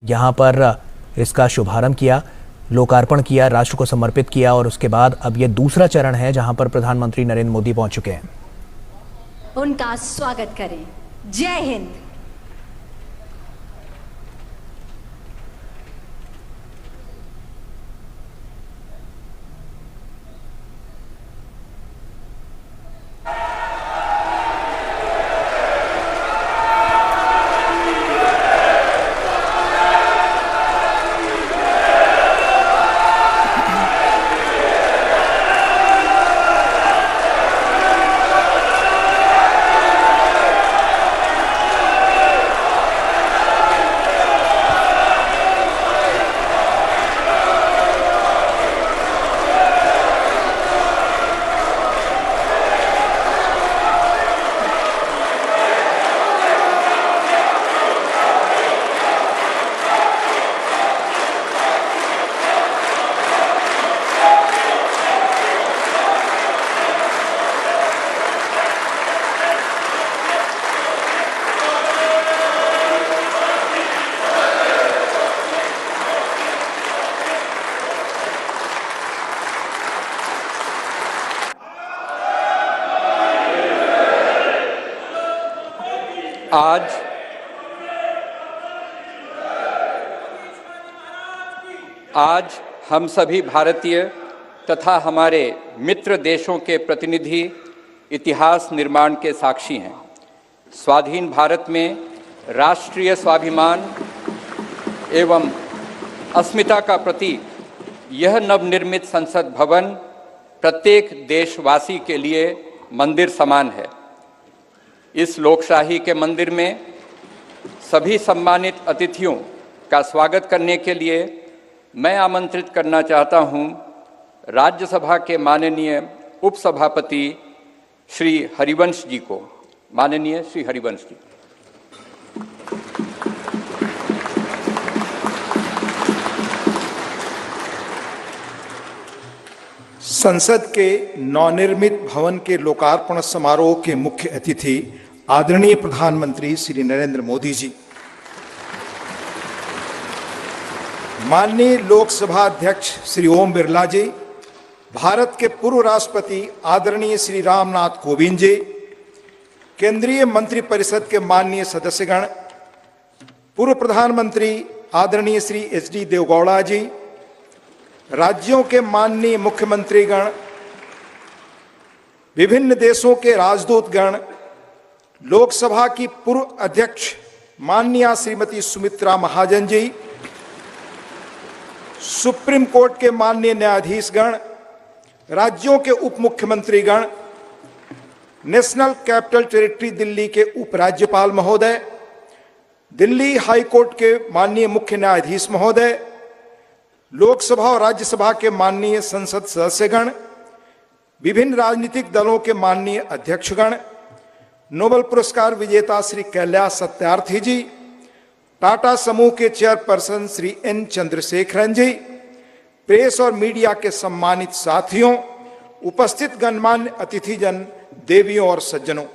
यहाँ पर इसका शुभारंभ किया, लोकार्पण किया, राष्ट्र को समर्पित किया और उसके बाद अब ये दूसरा चरण है जहाँ पर प्रधानमंत्री नरेंद्र मोदी पहुंच चुके हैं। उनका स्वागत करें। जय हिंद। आज हम सभी भारतीय तथा हमारे मित्र देशों के प्रतिनिधि इतिहास निर्माण के साक्षी हैं। स्वाधीन भारत में राष्ट्रीय स्वाभिमान एवं अस्मिता का प्रतीक यह नवनिर्मित संसद भवन प्रत्येक देशवासी के लिए मंदिर समान है। इस लोकशाही के मंदिर में सभी सम्मानित अतिथियों का स्वागत करने के लिए मैं आमंत्रित करना चाहता हूं राज्यसभा के माननीय उपसभापति श्री हरिवंश जी को। माननीय श्री हरिवंश जी। संसद के नवनिर्मित भवन के लोकार्पण समारोह के मुख्य अतिथि आदरणीय प्रधानमंत्री श्री नरेंद्र मोदी जी, माननीय लोकसभा अध्यक्ष श्री ओम बिरला जी, भारत के पूर्व राष्ट्रपति आदरणीय श्री रामनाथ कोविंद जी, केंद्रीय मंत्रिपरिषद के माननीय सदस्यगण, पूर्व प्रधानमंत्री आदरणीय श्री एच.डी. देवेगौड़ा जी, राज्यों के माननीय मुख्यमंत्रीगण, विभिन्न देशों के राजदूतगण, लोकसभा की पूर्व अध्यक्ष माननीय श्रीमती सुमित्रा महाजन जी, सुप्रीम कोर्ट के माननीय न्यायाधीशगण, राज्यों के उप मुख्यमंत्रीगण, नेशनल कैपिटल टेरिटरी दिल्ली के उपराज्यपाल महोदय, दिल्ली हाई कोर्ट के माननीय मुख्य न्यायाधीश महोदय, लोकसभा और राज्यसभा के माननीय संसद सदस्यगण, विभिन्न राजनीतिक दलों के माननीय अध्यक्षगण, नोबेल पुरस्कार विजेता श्री कैलाश सत्यार्थी जी, टाटा समूह के चेयरपर्सन श्री एन चंद्रशेखरन जी, प्रेस और मीडिया के सम्मानित साथियों, उपस्थित गणमान्य अतिथिजन, देवियों और सज्जनों,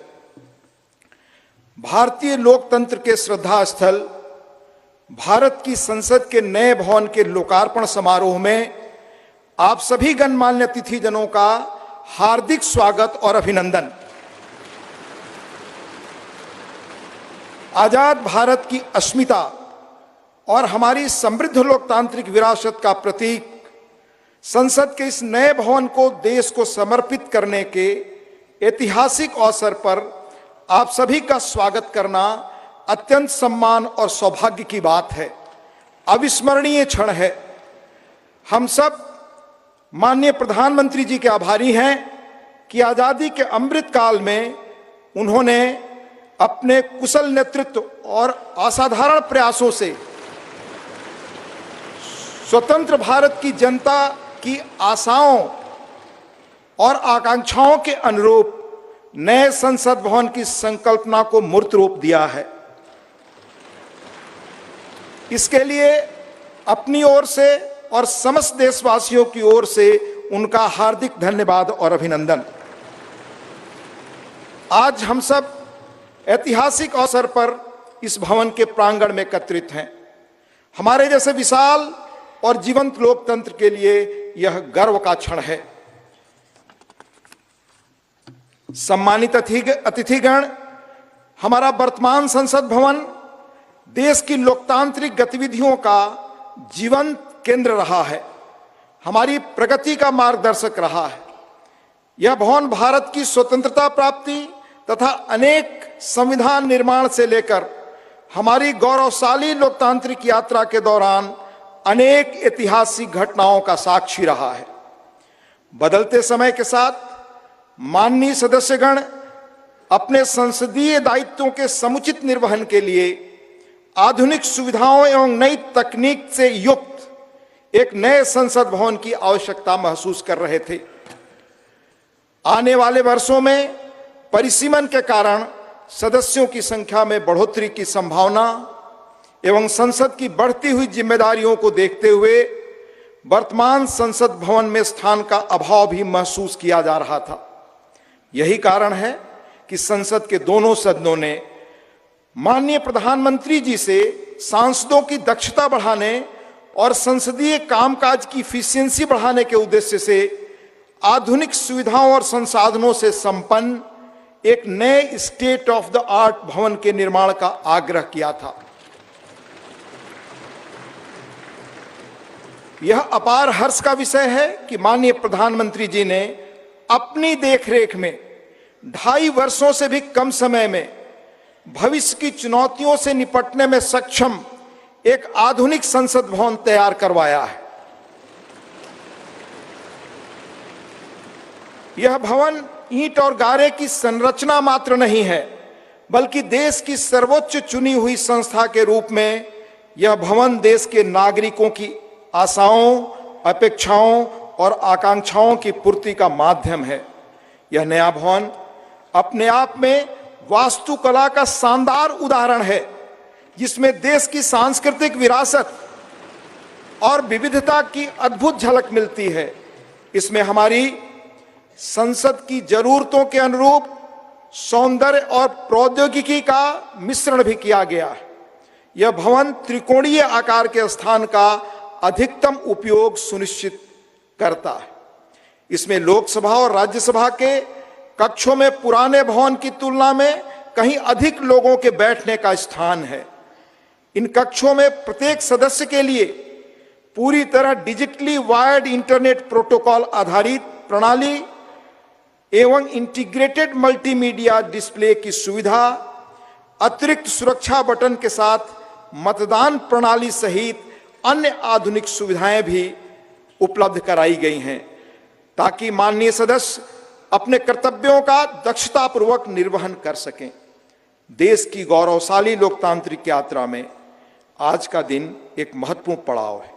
भारतीय लोकतंत्र के श्रद्धा स्थल भारत की संसद के नए भवन के लोकार्पण समारोह में आप सभी गणमान्य अतिथिजनों का हार्दिक स्वागत और अभिनंदन। आजाद भारत की अस्मिता और हमारी समृद्ध लोकतांत्रिक विरासत का प्रतीक संसद के इस नए भवन को देश को समर्पित करने के ऐतिहासिक अवसर पर आप सभी का स्वागत करना अत्यंत सम्मान और सौभाग्य की बात है, अविस्मरणीय क्षण है। हम सब माननीय प्रधानमंत्री जी के आभारी हैं कि आजादी के अमृत काल में उन्होंने अपने कुशल नेतृत्व और असाधारण प्रयासों से स्वतंत्र भारत की जनता की आशाओं और आकांक्षाओं के अनुरूप नए संसद भवन की संकल्पना को मूर्त रूप दिया है। इसके लिए अपनी ओर से और समस्त देशवासियों की ओर से उनका हार्दिक धन्यवाद और अभिनंदन। आज हम सब ऐतिहासिक अवसर पर इस भवन के प्रांगण में एकत्रित हैं। हमारे जैसे विशाल और जीवंत लोकतंत्र के लिए यह गर्व का क्षण है। सम्मानित अतिथिगण, हमारा वर्तमान संसद भवन देश की लोकतांत्रिक गतिविधियों का जीवंत केंद्र रहा है, हमारी प्रगति का मार्गदर्शक रहा है। यह भवन भारत की स्वतंत्रता प्राप्ति तथा अनेक संविधान निर्माण से लेकर हमारी गौरवशाली लोकतांत्रिक यात्रा के दौरान अनेक ऐतिहासिक घटनाओं का साक्षी रहा है। बदलते समय के साथ माननीय सदस्यगण अपने संसदीय दायित्वों के समुचित निर्वहन के लिए आधुनिक सुविधाओं एवं नई तकनीक से युक्त एक नए संसद भवन की आवश्यकता महसूस कर रहे थे। आने वाले वर्षों में परिसीमन के कारण सदस्यों की संख्या में बढ़ोतरी की संभावना एवं संसद की बढ़ती हुई जिम्मेदारियों को देखते हुए वर्तमान संसद भवन में स्थान का अभाव भी महसूस किया जा रहा था। यही कारण है कि संसद के दोनों सदनों ने माननीय प्रधानमंत्री जी से सांसदों की दक्षता बढ़ाने और संसदीय कामकाज की इफिशियंसी बढ़ाने के उद्देश्य से आधुनिक सुविधाओं और संसाधनों से संपन्न एक नए स्टेट ऑफ द आर्ट भवन के निर्माण का आग्रह किया था। यह अपार हर्ष का विषय है कि माननीय प्रधानमंत्री जी ने अपनी देखरेख में 2.5 वर्षों से भी कम समय में भविष्य की चुनौतियों से निपटने में सक्षम एक आधुनिक संसद भवन तैयार करवाया है। यह भवन ईंट और गारे की संरचना मात्र नहीं है, बल्कि देश की सर्वोच्च चुनी हुई संस्था के रूप में यह भवन देश के नागरिकों की आशाओं, अपेक्षाओं और आकांक्षाओं की पूर्ति का माध्यम है। यह नया भवन अपने आप में वास्तुकला का शानदार उदाहरण है, जिसमें देश की सांस्कृतिक विरासत और विविधता की अद्भुत झलक मिलती है। इसमें हमारी संसद की जरूरतों के अनुरूप सौंदर्य और प्रौद्योगिकी का मिश्रण भी किया गया है। यह भवन त्रिकोणीय आकार के स्थान का अधिकतम उपयोग सुनिश्चित करता है। इसमें लोकसभा और राज्यसभा के कक्षों में पुराने भवन की तुलना में कहीं अधिक लोगों के बैठने का स्थान है। इन कक्षों में प्रत्येक सदस्य के लिए पूरी तरह डिजिटली वायर्ड इंटरनेट प्रोटोकॉल आधारित प्रणाली एवं इंटीग्रेटेड मल्टीमीडिया डिस्प्ले की सुविधा, अतिरिक्त सुरक्षा बटन के साथ मतदान प्रणाली सहित अन्य आधुनिक सुविधाएं भी उपलब्ध कराई गई हैं, ताकि माननीय सदस्य अपने कर्तव्यों का दक्षतापूर्वक निर्वहन कर सकें। देश की गौरवशाली लोकतांत्रिक यात्रा में आज का दिन एक महत्वपूर्ण पड़ाव है।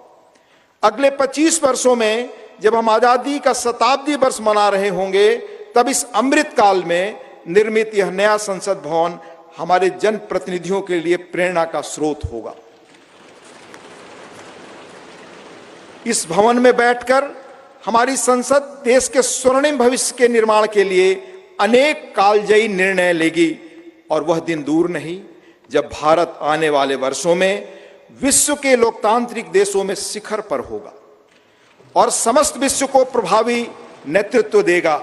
अगले 25 वर्षों में जब हम आजादी का शताब्दी वर्ष मना रहे होंगे, तब इस अमृत काल में निर्मित यह नया संसद भवन हमारे जनप्रतिनिधियों के लिए प्रेरणा का स्रोत होगा। इस भवन में बैठकर हमारी संसद देश के स्वर्णिम भविष्य के निर्माण के लिए अनेक कालजयी निर्णय लेगी, और वह दिन दूर नहीं जब भारत आने वाले वर्षों में विश्व के लोकतांत्रिक देशों में शिखर पर होगा और समस्त विश्व को प्रभावी नेतृत्व देगा।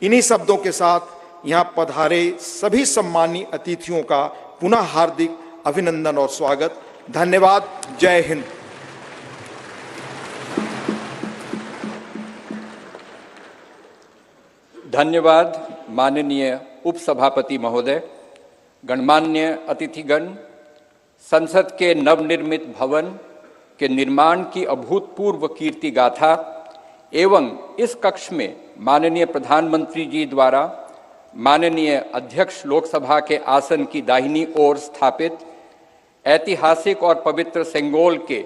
इन्हीं शब्दों के साथ यहां पधारे सभी सम्मानीय अतिथियों का पुनः हार्दिक अभिनंदन और स्वागत। धन्यवाद। जय हिंद। धन्यवाद माननीय उपसभापति महोदय। गणमान्य अतिथिगण, संसद के नवनिर्मित भवन के निर्माण की अभूतपूर्व कीर्ति गाथा एवं इस कक्ष में माननीय प्रधानमंत्री जी द्वारा माननीय अध्यक्ष लोकसभा के आसन की दाहिनी ओर स्थापित ऐतिहासिक और पवित्र सेंगोल के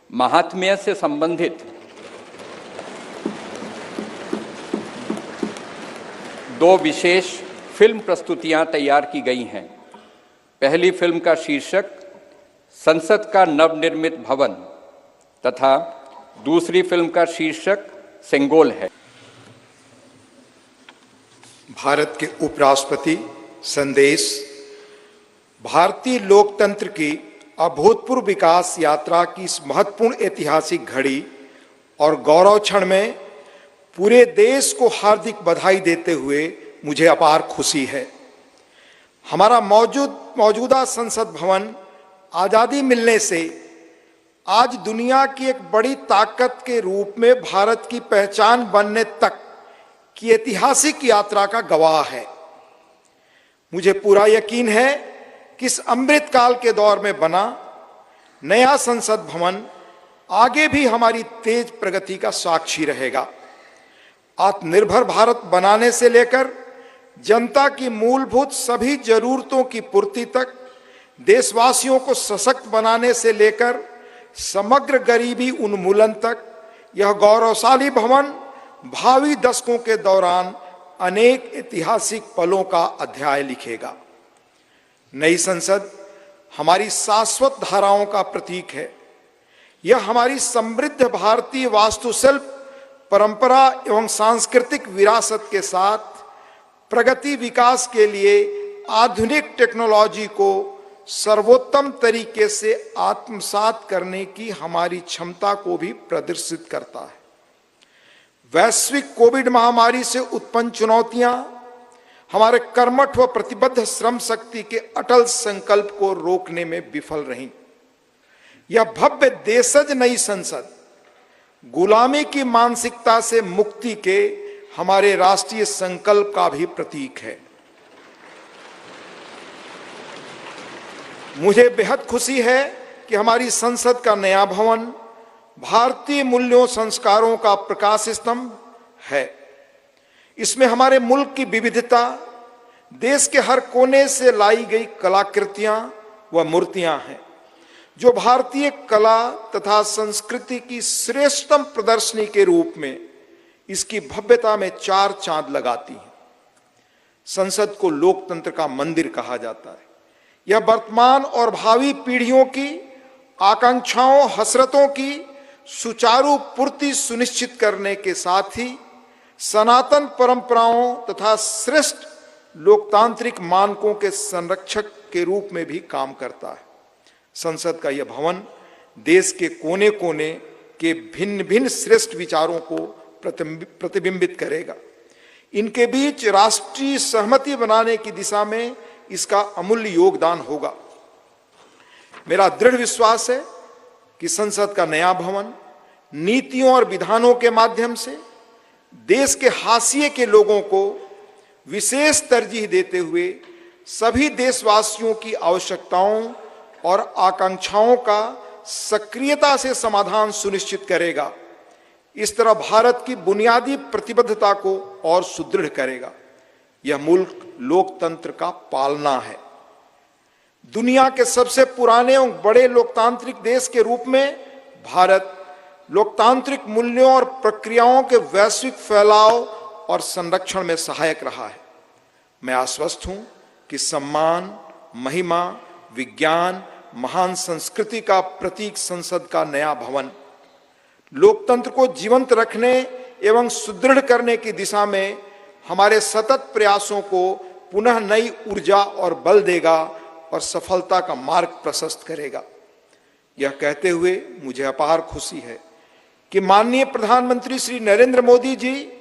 महात्म्य से संबंधित 2 विशेष फिल्म प्रस्तुतियां तैयार की गई हैं। पहली फिल्म का शीर्षक संसद का नवनिर्मित भवन तथा दूसरी फिल्म का शीर्षक सेंगोल है। भारत के उपराष्ट्रपति संदेश भारतीय लोकतंत्र की अभूतपूर्व विकास यात्रा की इस महत्वपूर्ण ऐतिहासिक घड़ी और गौरव क्षण में पूरे देश को हार्दिक बधाई देते हुए मुझे अपार खुशी है। हमारा मौजूदा संसद भवन आजादी मिलने से आज दुनिया की एक बड़ी ताकत के रूप में भारत की पहचान बनने तक की ऐतिहासिक यात्रा का गवाह है। मुझे पूरा यकीन है कि इस अमृतकाल के दौर में बना नया संसद भवन आगे भी हमारी तेज प्रगति का साक्षी रहेगा। आत्मनिर्भर भारत बनाने से लेकर जनता की मूलभूत सभी जरूरतों की पूर्ति तक, देशवासियों को सशक्त बनाने से लेकर समग्र गरीबी उन्मूलन तक यह गौरवशाली भवन भावी दशकों के दौरान अनेक ऐतिहासिक पलों का अध्याय लिखेगा। नई संसद हमारी शाश्वत धाराओं का प्रतीक है। यह हमारी समृद्ध भारतीय वास्तुशिल्प, परंपरा एवं सांस्कृतिक विरासत के साथ प्रगति विकास के लिए आधुनिक टेक्नोलॉजी को सर्वोत्तम तरीके से आत्मसात करने की हमारी क्षमता को भी प्रदर्शित करता है। वैश्विक कोविड महामारी से उत्पन्न चुनौतियां हमारे कर्मठ व प्रतिबद्ध श्रम शक्ति के अटल संकल्प को रोकने में विफल रहीं। यह भव्य देशज नई संसद गुलामी की मानसिकता से मुक्ति के हमारे राष्ट्रीय संकल्प का भी प्रतीक है। मुझे बेहद खुशी है कि हमारी संसद का नया भवन भारतीय मूल्यों संस्कारों का प्रकाश स्तंभ है। इसमें हमारे मुल्क की विविधता, देश के हर कोने से लाई गई कलाकृतियां व मूर्तियां हैं, जो भारतीय कला तथा संस्कृति की श्रेष्ठतम प्रदर्शनी के रूप में इसकी भव्यता में चार चांद लगाती हैं। संसद को लोकतंत्र का मंदिर कहा जाता है। यह वर्तमान और भावी पीढ़ियों की आकांक्षाओं, हसरतों की सुचारू पूर्ति सुनिश्चित करने के साथ ही सनातन परंपराओं तथा श्रेष्ठ लोकतांत्रिक मानकों के संरक्षक के रूप में भी काम करता है। संसद का यह भवन देश के कोने कोने के भिन्न भिन्न श्रेष्ठ विचारों को प्रतिबिंबित करेगा। इनके बीच राष्ट्रीय सहमति बनाने की दिशा में इसका अमूल्य योगदान होगा। मेरा दृढ़ विश्वास है कि संसद का नया भवन नीतियों और विधानों के माध्यम से देश के हाशिए के लोगों को विशेष तरजीह देते हुए सभी देशवासियों की आवश्यकताओं और आकांक्षाओं का सक्रियता से समाधान सुनिश्चित करेगा। इस तरह भारत की बुनियादी प्रतिबद्धता को और सुदृढ़ करेगा। यह मुल्क लोकतंत्र का पालना है। दुनिया के सबसे पुराने और बड़े लोकतांत्रिक देश के रूप में भारत लोकतांत्रिक मूल्यों और प्रक्रियाओं के वैश्विक फैलाव और संरक्षण में सहायक रहा है। मैं आश्वस्त हूं कि सम्मान, महिमा, विज्ञान, महान संस्कृति का प्रतीक संसद का नया भवन लोकतंत्र को जीवंत रखने एवं सुदृढ़ करने की दिशा में हमारे सतत प्रयासों को पुनः नई ऊर्जा और बल देगा और सफलता का मार्ग प्रशस्त करेगा। यह कहते हुए मुझे अपार खुशी है कि माननीय प्रधानमंत्री श्री नरेंद्र मोदी जी,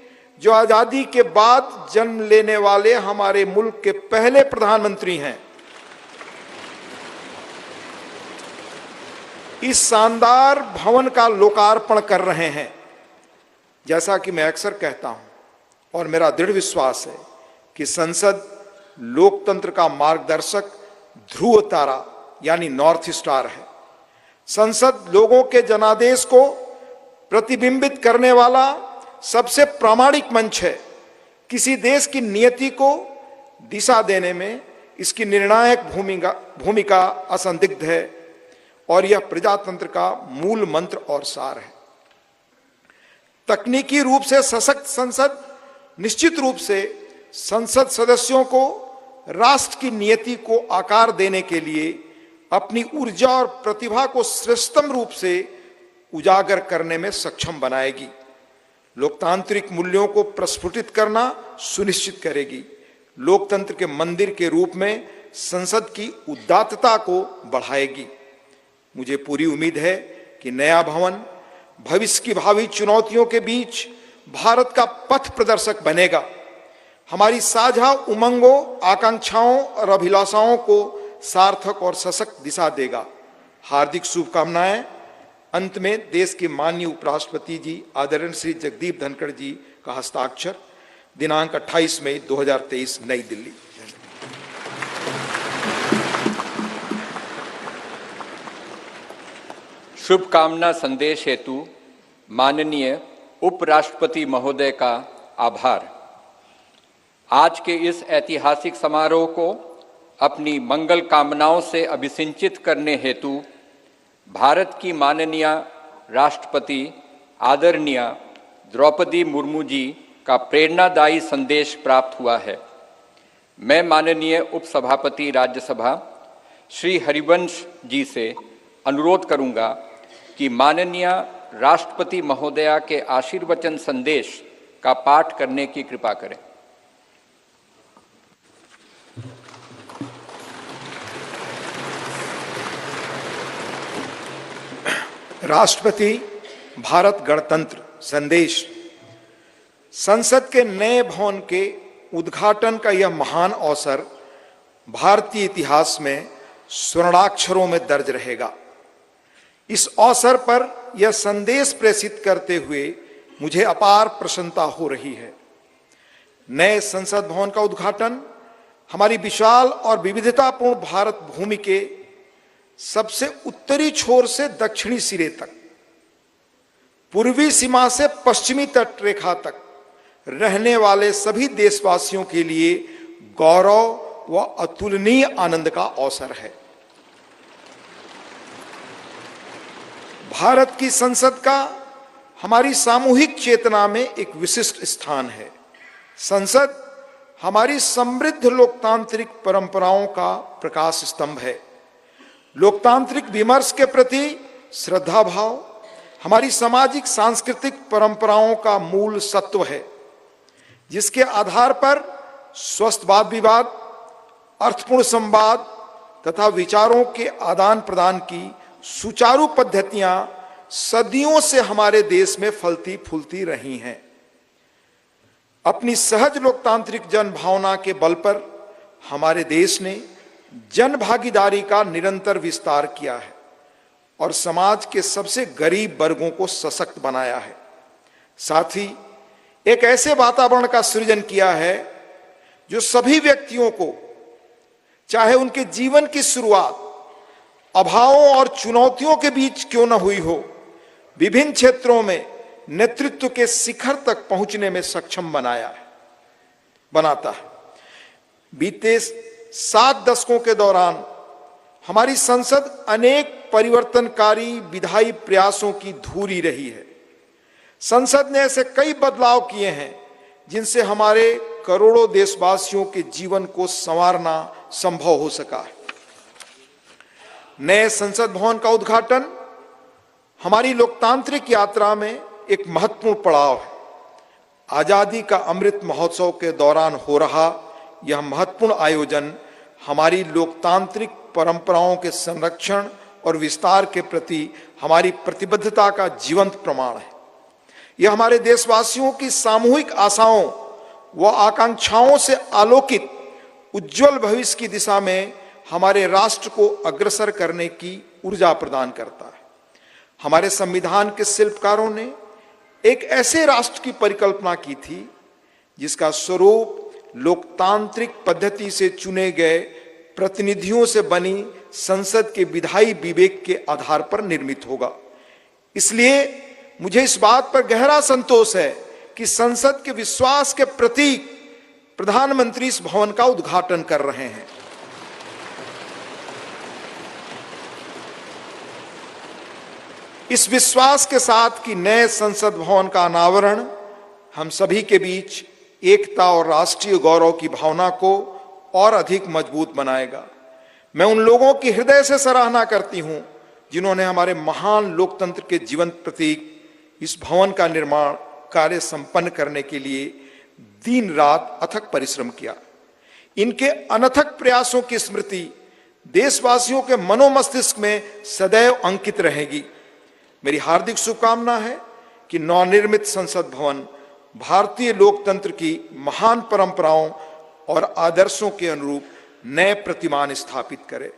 जो आजादी के बाद जन्म लेने वाले हमारे मुल्क के पहले प्रधानमंत्री हैं, इस शानदार भवन का लोकार्पण कर रहे हैं। जैसा कि मैं अक्सर कहता हूं और मेरा दृढ़ विश्वास है कि संसद लोकतंत्र का मार्गदर्शक ध्रुव तारा यानी नॉर्थ स्टार है। संसद लोगों के जनादेश को प्रतिबिंबित करने वाला सबसे प्रामाणिक मंच है। किसी देश की नियति को दिशा देने में इसकी निर्णायक भूमिका असंदिग्ध है और यह प्रजातंत्र का मूल मंत्र और सार है। तकनीकी रूप से सशक्त संसद निश्चित रूप से संसद सदस्यों को राष्ट्र की नियति को आकार देने के लिए अपनी ऊर्जा और प्रतिभा को श्रेष्ठतम रूप से उजागर करने में सक्षम बनाएगी। लोकतांत्रिक मूल्यों को प्रस्फुटित करना सुनिश्चित करेगी। लोकतंत्र के मंदिर के रूप में संसद की उदात्तता को बढ़ाएगी। मुझे पूरी उम्मीद है कि नया भवन भविष्य की भावी चुनौतियों के बीच भारत का पथ प्रदर्शक बनेगा, हमारी साझा उमंगों, आकांक्षाओं और अभिलाषाओं को सार्थक और सशक्त दिशा देगा। हार्दिक शुभकामनाएं। अंत में देश के माननीय उपराष्ट्रपति जी आदरणीय श्री जगदीप धनखड़ जी का हस्ताक्षर, दिनांक 28 मई 2023, नई दिल्ली। शुभकामना संदेश हेतु माननीय उपराष्ट्रपति महोदय का आभार। आज के इस ऐतिहासिक समारोह को अपनी मंगल कामनाओं से अभिसिंचित करने हेतु भारत की माननीय राष्ट्रपति आदरणीय द्रौपदी मुर्मू जी का प्रेरणादायी संदेश प्राप्त हुआ है। मैं माननीय उपसभापति राज्यसभा श्री हरिवंश जी से अनुरोध करूंगा कि माननीय राष्ट्रपति महोदया के आशीर्वचन संदेश का पाठ करने की कृपा करें। राष्ट्रपति भारत गणतंत्र संदेश। संसद के नए भवन के उद्घाटन का यह महान अवसर भारतीय इतिहास में स्वर्णाक्षरों में दर्ज रहेगा। इस अवसर पर यह संदेश प्रेषित करते हुए मुझे अपार प्रसन्नता हो रही है। नए संसद भवन का उद्घाटन हमारी विशाल और विविधतापूर्ण भारत भूमि के सबसे उत्तरी छोर से दक्षिणी सिरे तक, पूर्वी सीमा से पश्चिमी तट रेखा तक रहने वाले सभी देशवासियों के लिए गौरव व अतुलनीय आनंद का अवसर है। भारत की संसद का हमारी सामूहिक चेतना में एक विशिष्ट स्थान है। संसद हमारी समृद्ध लोकतांत्रिक परंपराओं का प्रकाश स्तंभ है। लोकतांत्रिक विमर्श के प्रति श्रद्धा भाव हमारी सामाजिक सांस्कृतिक परंपराओं का मूल सत्व है, जिसके आधार पर स्वस्थ वाद विवाद, अर्थपूर्ण संवाद तथा विचारों के आदान प्रदान की सुचारू पद्धतियां सदियों से हमारे देश में फलती फूलती रही हैं। अपनी सहज लोकतांत्रिक जन भावना के बल पर हमारे देश ने जन भागीदारी का निरंतर विस्तार किया है और समाज के सबसे गरीब वर्गों को सशक्त बनाया है। साथ ही एक ऐसे वातावरण का सृजन किया है जो सभी व्यक्तियों को, चाहे उनके जीवन की शुरुआत अभावों और चुनौतियों के बीच क्यों न हुई हो, विभिन्न क्षेत्रों में नेतृत्व के शिखर तक पहुंचने में सक्षम बनाता है। बीते 7 दशकों के दौरान हमारी संसद अनेक परिवर्तनकारी विधायी प्रयासों की धूरी रही है। संसद ने ऐसे कई बदलाव किए हैं जिनसे हमारे करोड़ों देशवासियों के जीवन को संवारना संभव हो सका है। नए संसद भवन का उद्घाटन हमारी लोकतांत्रिक यात्रा में एक महत्वपूर्ण पड़ाव है। आजादी का अमृत महोत्सव के दौरान हो रहा यह महत्वपूर्ण आयोजन हमारी लोकतांत्रिक परंपराओं के संरक्षण और विस्तार के प्रति हमारी प्रतिबद्धता का जीवंत प्रमाण है। यह हमारे देशवासियों की सामूहिक आशाओं व आकांक्षाओं से आलोकित उज्जवल भविष्य की दिशा में हमारे राष्ट्र को अग्रसर करने की ऊर्जा प्रदान करता है। हमारे संविधान के शिल्पकारों ने एक ऐसे राष्ट्र की परिकल्पना की थी जिसका स्वरूप लोकतांत्रिक पद्धति से चुने गए प्रतिनिधियों से बनी संसद के विधायी विवेक के आधार पर निर्मित होगा। इसलिए मुझे इस बात पर गहरा संतोष है कि संसद के विश्वास के प्रतीक प्रधानमंत्री इस भवन का उद्घाटन कर रहे हैं। इस विश्वास के साथ कि नए संसद भवन का अनावरण हम सभी के बीच एकता और राष्ट्रीय गौरव की भावना को और अधिक मजबूत बनाएगा। मैं उन लोगों की हृदय से सराहना करती हूं जिन्होंने हमारे महान लोकतंत्र के जीवंत प्रतीक इस भवन का निर्माण कार्य संपन्न करने के लिए दिन रात अथक परिश्रम किया। इनके अनथक प्रयासों की स्मृति देशवासियों के मनोमस्तिष्क में सदैव अंकित रहेगी। मेरी हार्दिक शुभकामना है कि नवनिर्मित संसद भवन भारतीय लोकतंत्र की महान परंपराओं और आदर्शों के अनुरूप नए प्रतिमान स्थापित करे।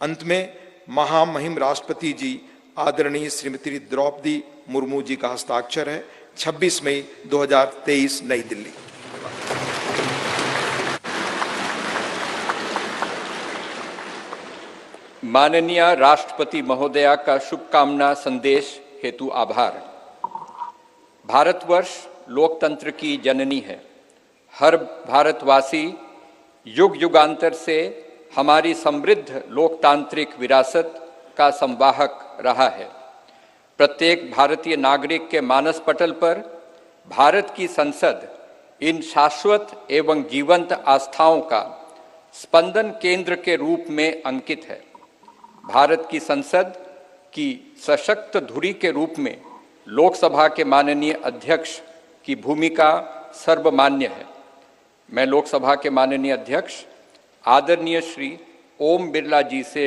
अंत में महामहिम राष्ट्रपति जी आदरणीय श्रीमती द्रौपदी मुर्मू जी का हस्ताक्षर है। 26 मई 2023 नई दिल्ली। माननीय राष्ट्रपति महोदया का शुभकामना संदेश हेतु आभार। भारतवर्ष लोकतंत्र की जननी है। हर भारतवासी युग युगांतर से हमारी समृद्ध लोकतांत्रिक विरासत का संवाहक रहा है। प्रत्येक भारतीय नागरिक के मानस पटल पर भारत की संसद इन शाश्वत एवं जीवंत आस्थाओं का स्पंदन केंद्र के रूप में अंकित है। भारत की संसद की सशक्त धुरी के रूप में लोकसभा के माननीय अध्यक्ष की भूमिका सर्वमान्य है। मैं लोकसभा के माननीय अध्यक्ष आदरणीय श्री ओम बिरला जी से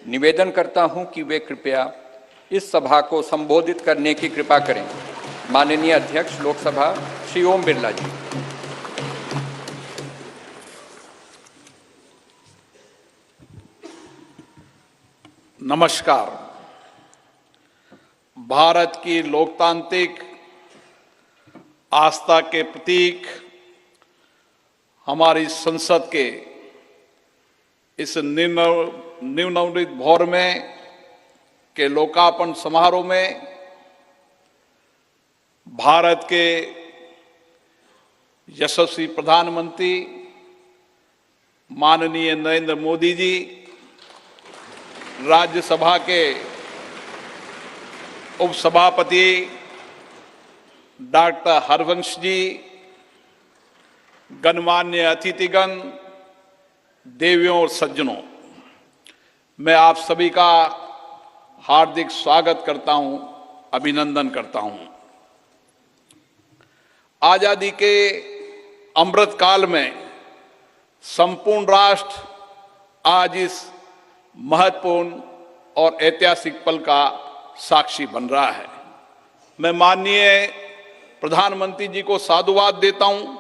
निवेदन करता हूं कि वे कृपया इस सभा को संबोधित करने की कृपा करें। माननीय अध्यक्ष लोकसभा श्री ओम बिरला जी। नमस्कार। भारत की लोकतांत्रिक आस्था के प्रतीक हमारी संसद के इस नवनिर्मित भवन में के लोकार्पण समारोह में भारत के यशस्वी प्रधानमंत्री माननीय नरेंद्र मोदी जी, राज्यसभा के उपसभापति डॉक्टर हरवंश जी, गणमान्य अतिथिगण, देवियों और सज्जनों, मैं आप सभी का हार्दिक स्वागत करता हूं, अभिनंदन करता हूं। आजादी के अमृत काल में संपूर्ण राष्ट्र आज इस महत्वपूर्ण और ऐतिहासिक पल का साक्षी बन रहा है। मैं माननीय प्रधानमंत्री जी को साधुवाद देता हूं,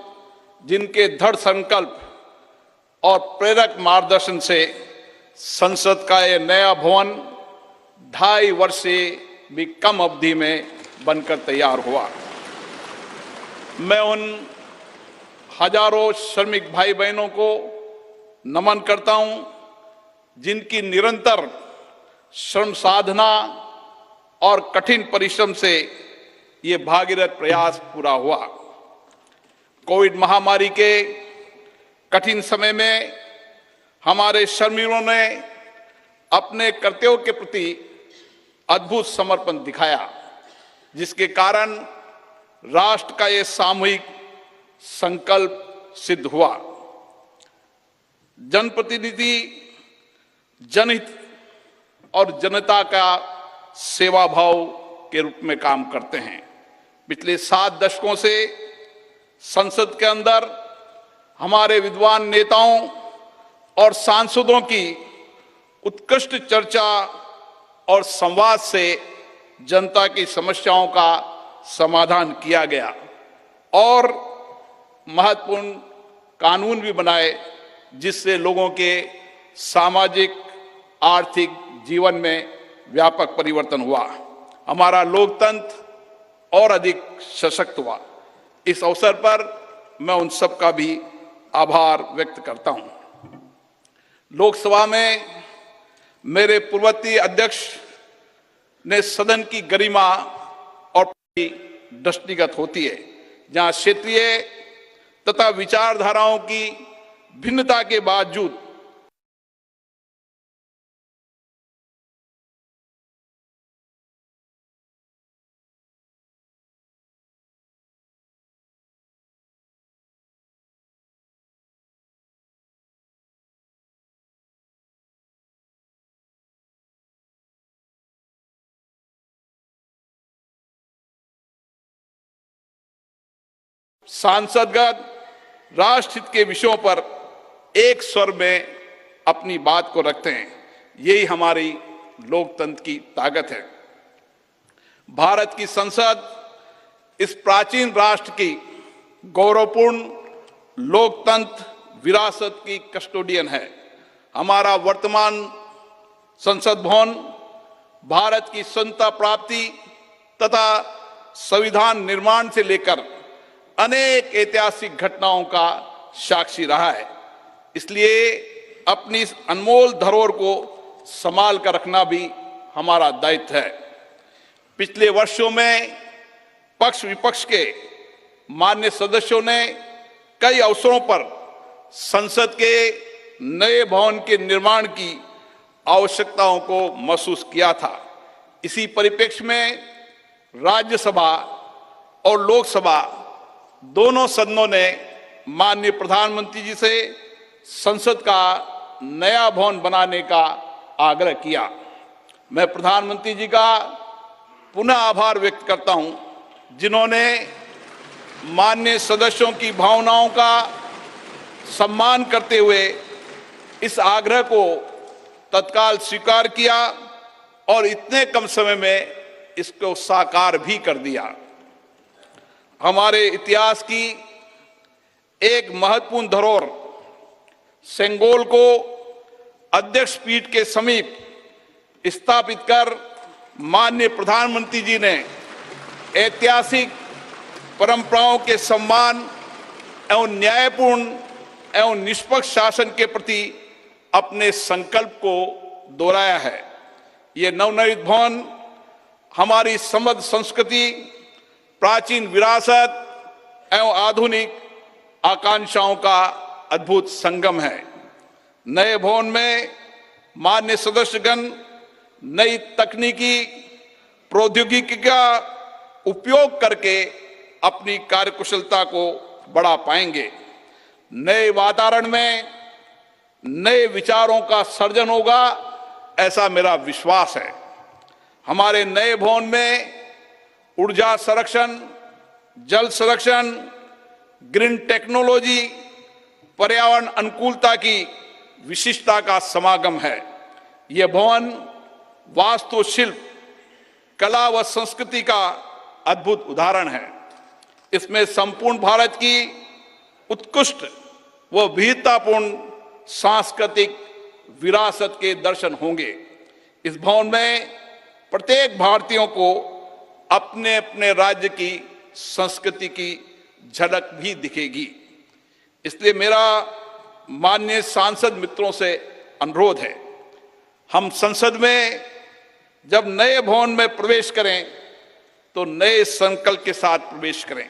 जिनके दृढ़ संकल्प और प्रेरक मार्गदर्शन से संसद का यह नया भवन 2.5 वर्ष से भी कम अवधि में बनकर तैयार हुआ। मैं उन हजारों श्रमिक भाई बहनों को नमन करता हूं, जिनकी निरंतर श्रम साधना और कठिन परिश्रम से ये भागीरथ प्रयास पूरा हुआ। कोविड महामारी के कठिन समय में हमारे श्रमिकों ने अपने कर्तव्यों के प्रति अद्भुत समर्पण दिखाया, जिसके कारण राष्ट्र का ये सामूहिक संकल्प सिद्ध हुआ। जनप्रतिनिधि जनहित और जनता का सेवा भाव के रूप में काम करते हैं। पिछले 7 दशकों से संसद के अंदर हमारे विद्वान नेताओं और सांसदों की उत्कृष्ट चर्चा और संवाद से जनता की समस्याओं का समाधान किया गया और महत्वपूर्ण कानून भी बनाए, जिससे लोगों के सामाजिक आर्थिक जीवन में व्यापक परिवर्तन हुआ। हमारा लोकतंत्र और अधिक सशक्त हुआ। इस अवसर पर मैं उन सब का भी आभार व्यक्त करता हूं। लोकसभा में मेरे पूर्ववर्ती अध्यक्ष ने सदन की गरिमा और दृष्टिगत होती है, जहां क्षेत्रीय तथा विचारधाराओं की भिन्नता के बावजूद सांसदगण राष्ट्रहित के विषयों पर एक स्वर में अपनी बात को रखते हैं। यही हमारी लोकतंत्र की ताकत है। भारत की संसद इस प्राचीन राष्ट्र की गौरवपूर्ण लोकतंत्र विरासत की कस्टोडियन है। हमारा वर्तमान संसद भवन भारत की स्वतंत्रता प्राप्ति तथा संविधान निर्माण से लेकर अनेक ऐतिहासिक घटनाओं का साक्षी रहा है। इसलिए अपनी इस अनमोल धरोहर को संभाल कर रखना भी हमारा दायित्व है। पिछले वर्षों में पक्ष विपक्ष के मान्य सदस्यों ने कई अवसरों पर संसद के नए भवन के निर्माण की आवश्यकताओं को महसूस किया था। इसी परिप्रेक्ष्य में राज्यसभा और लोकसभा दोनों सदनों ने माननीय प्रधानमंत्री जी से संसद का नया भवन बनाने का आग्रह किया। मैं प्रधानमंत्री जी का पुनः आभार व्यक्त करता हूं, जिन्होंने माननीय सदस्यों की भावनाओं का सम्मान करते हुए इस आग्रह को तत्काल स्वीकार किया और इतने कम समय में इसको साकार भी कर दिया। हमारे इतिहास की एक महत्वपूर्ण धरोहर सेंगोल को अध्यक्ष पीठ के समीप स्थापित कर माननीय प्रधानमंत्री जी ने ऐतिहासिक परंपराओं के सम्मान एवं न्यायपूर्ण एवं निष्पक्ष शासन के प्रति अपने संकल्प को दोहराया है। ये नवनिर्मित भवन हमारी समृद्ध संस्कृति, प्राचीन विरासत एवं आधुनिक आकांक्षाओं का अद्भुत संगम है। नए भवन में मान्य सदस्यगण नई तकनीकी प्रौद्योगिकी का उपयोग करके अपनी कार्यकुशलता को बढ़ा पाएंगे। नए वातावरण में नए विचारों का सर्जन होगा, ऐसा मेरा विश्वास है। हमारे नए भवन में ऊर्जा संरक्षण, जल संरक्षण, ग्रीन टेक्नोलॉजी, पर्यावरण अनुकूलता की विशिष्टता का समागम है। यह भवन वास्तुशिल्प, कला व संस्कृति का अद्भुत उदाहरण है। इसमें संपूर्ण भारत की उत्कृष्ट व विविधतापूर्ण सांस्कृतिक विरासत के दर्शन होंगे। इस भवन में प्रत्येक भारतीयों को अपने अपने राज्य की संस्कृति की झलक भी दिखेगी। इसलिए मेरा माननीय सांसद मित्रों से अनुरोध है, हम संसद में जब नए भवन में प्रवेश करें तो नए संकल्प के साथ प्रवेश करें।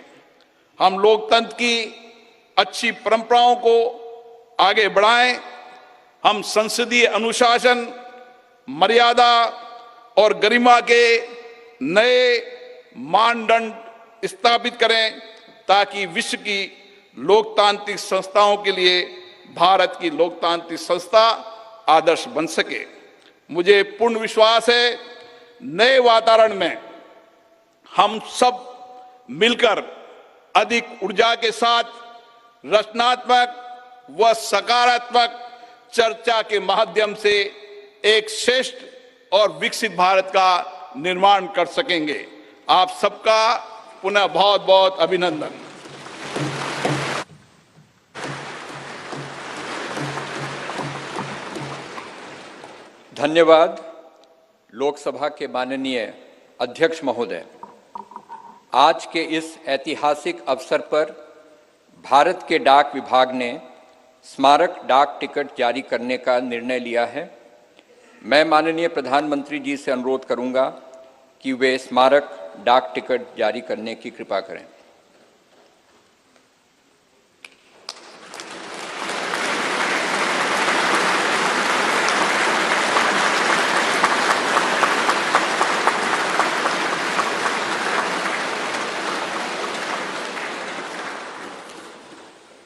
हम लोकतंत्र की अच्छी परंपराओं को आगे बढ़ाएं। हम संसदीय अनुशासन, मर्यादा और गरिमा के नए मानदंड स्थापित करें ताकि विश्व की लोकतांत्रिक संस्थाओं के लिए भारत की लोकतांत्रिक संस्था आदर्श बन सके। मुझे पूर्ण विश्वास है, नए वातावरण में हम सब मिलकर अधिक ऊर्जा के साथ रचनात्मक व सकारात्मक चर्चा के माध्यम से एक श्रेष्ठ और विकसित भारत का निर्माण कर सकेंगे। आप सबका पुनः बहुत बहुत अभिनंदन। धन्यवाद। लोकसभा के माननीय अध्यक्ष महोदय, आज के इस ऐतिहासिक अवसर पर भारत के डाक विभाग ने स्मारक डाक टिकट जारी करने का निर्णय लिया है। मैं माननीय प्रधानमंत्री जी से अनुरोध करूंगा कि वे स्मारक डाक टिकट जारी करने की कृपा करें।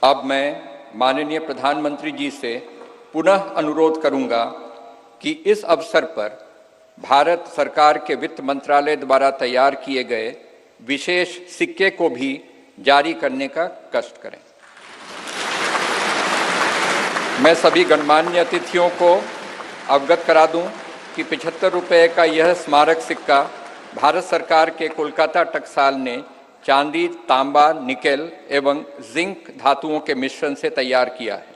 अब मैं माननीय प्रधानमंत्री जी से पुनः अनुरोध करूंगा कि इस अवसर पर भारत सरकार के वित्त मंत्रालय द्वारा तैयार किए गए विशेष सिक्के को भी जारी करने का कष्ट करें। मैं सभी गणमान्य अतिथियों को अवगत करा दूं कि 75 रुपये का यह स्मारक सिक्का भारत सरकार के कोलकाता टकसाल ने चांदी, तांबा, निकेल एवं जिंक धातुओं के मिश्रण से तैयार किया है।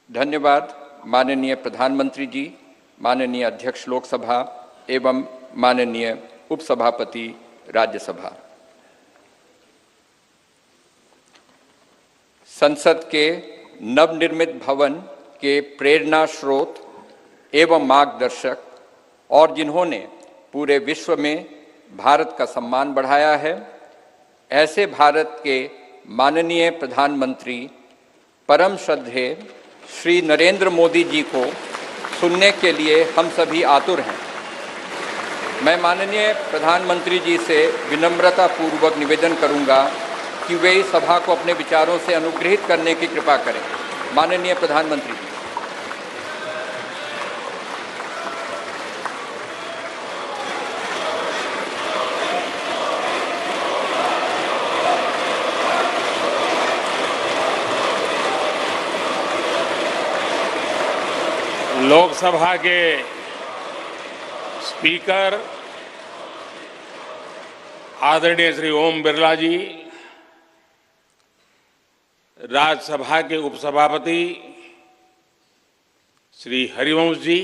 धन्यवाद माननीय प्रधानमंत्री जी, माननीय अध्यक्ष लोकसभा एवं माननीय उपसभापति राज्यसभा। संसद के नवनिर्मित भवन के प्रेरणा स्रोत एवं मार्गदर्शक और जिन्होंने पूरे विश्व में भारत का सम्मान बढ़ाया है, ऐसे भारत के माननीय प्रधानमंत्री परम श्रद्धेय श्री नरेंद्र मोदी जी को सुनने के लिए हम सभी आतुर हैं। मैं माननीय प्रधानमंत्री जी से विनम्रता पूर्वक निवेदन करूंगा कि वे इस सभा को अपने विचारों से अनुग्रहित करने की कृपा करें। माननीय प्रधानमंत्री जी। लोकसभा के स्पीकर आदरणीय श्री ओम बिरला जी, राज्यसभा के उपसभापति श्री हरिवंश जी,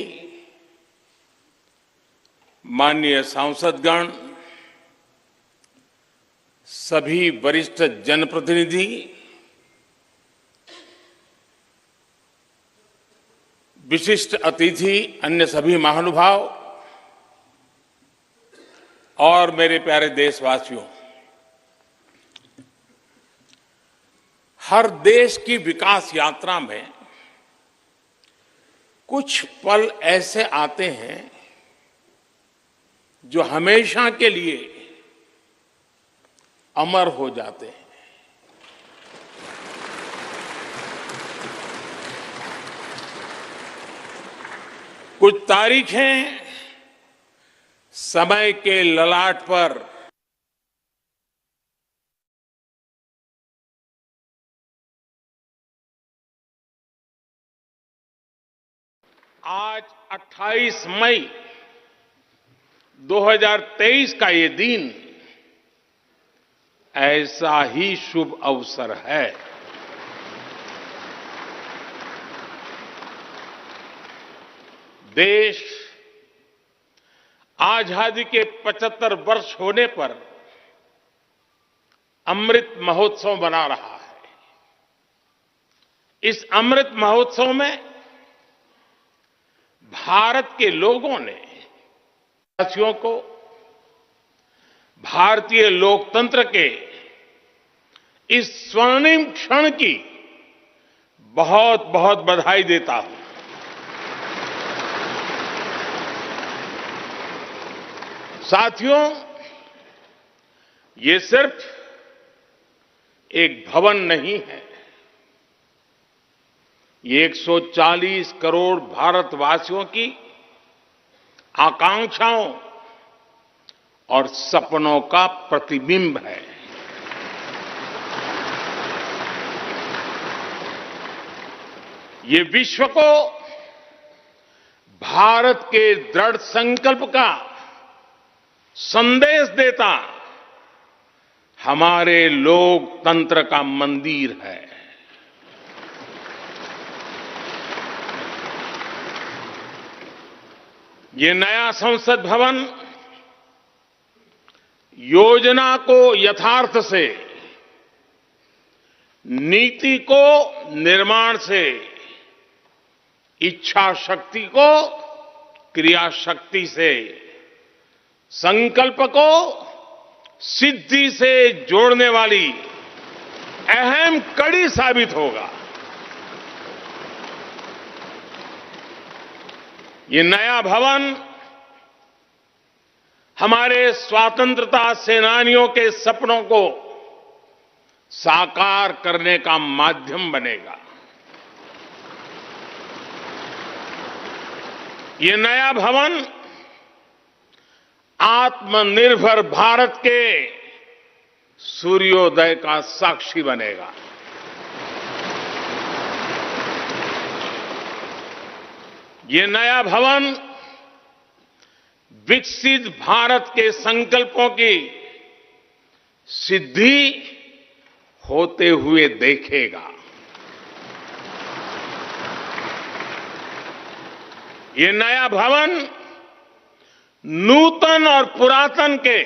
माननीय सांसदगण, सभी वरिष्ठ जनप्रतिनिधि, विशिष्ट अतिथि, अन्य सभी महानुभाव और मेरे प्यारे देशवासियों, हर देश की विकास यात्रा में कुछ पल ऐसे आते हैं जो हमेशा के लिए अमर हो जाते हैं। कुछ तारीखें समय के ललाट पर आज 28 मई 2023 का ये दिन ऐसा ही शुभ अवसर है। देश आजादी के 75 वर्ष होने पर अमृत महोत्सव मना रहा है। इस अमृत महोत्सव में भारत के लोगों ने देशवासियों को भारतीय लोकतंत्र के इस स्वर्णिम क्षण की बहुत बहुत बधाई देता हूं। साथियों, ये सिर्फ एक भवन नहीं है, ये 140 करोड़ भारतवासियों की आकांक्षाओं और सपनों का प्रतिबिंब है। ये विश्व को भारत के दृढ़ संकल्प का संदेश देता हमारे लोकतंत्र का मंदिर है। ये नया संसद भवन योजना को यथार्थ से, नीति को निर्माण से, इच्छा शक्ति को क्रिया शक्ति से, संकल्प को सिद्धि से जोड़ने वाली अहम कड़ी साबित होगा। ये नया भवन हमारे स्वतंत्रता सेनानियों के सपनों को साकार करने का माध्यम बनेगा। ये नया भवन आत्मनिर्भर भारत के सूर्योदय का साक्षी बनेगा। ये नया भवन विकसित भारत के संकल्पों की सिद्धि होते हुए देखेगा। ये नया भवन नूतन और पुरातन के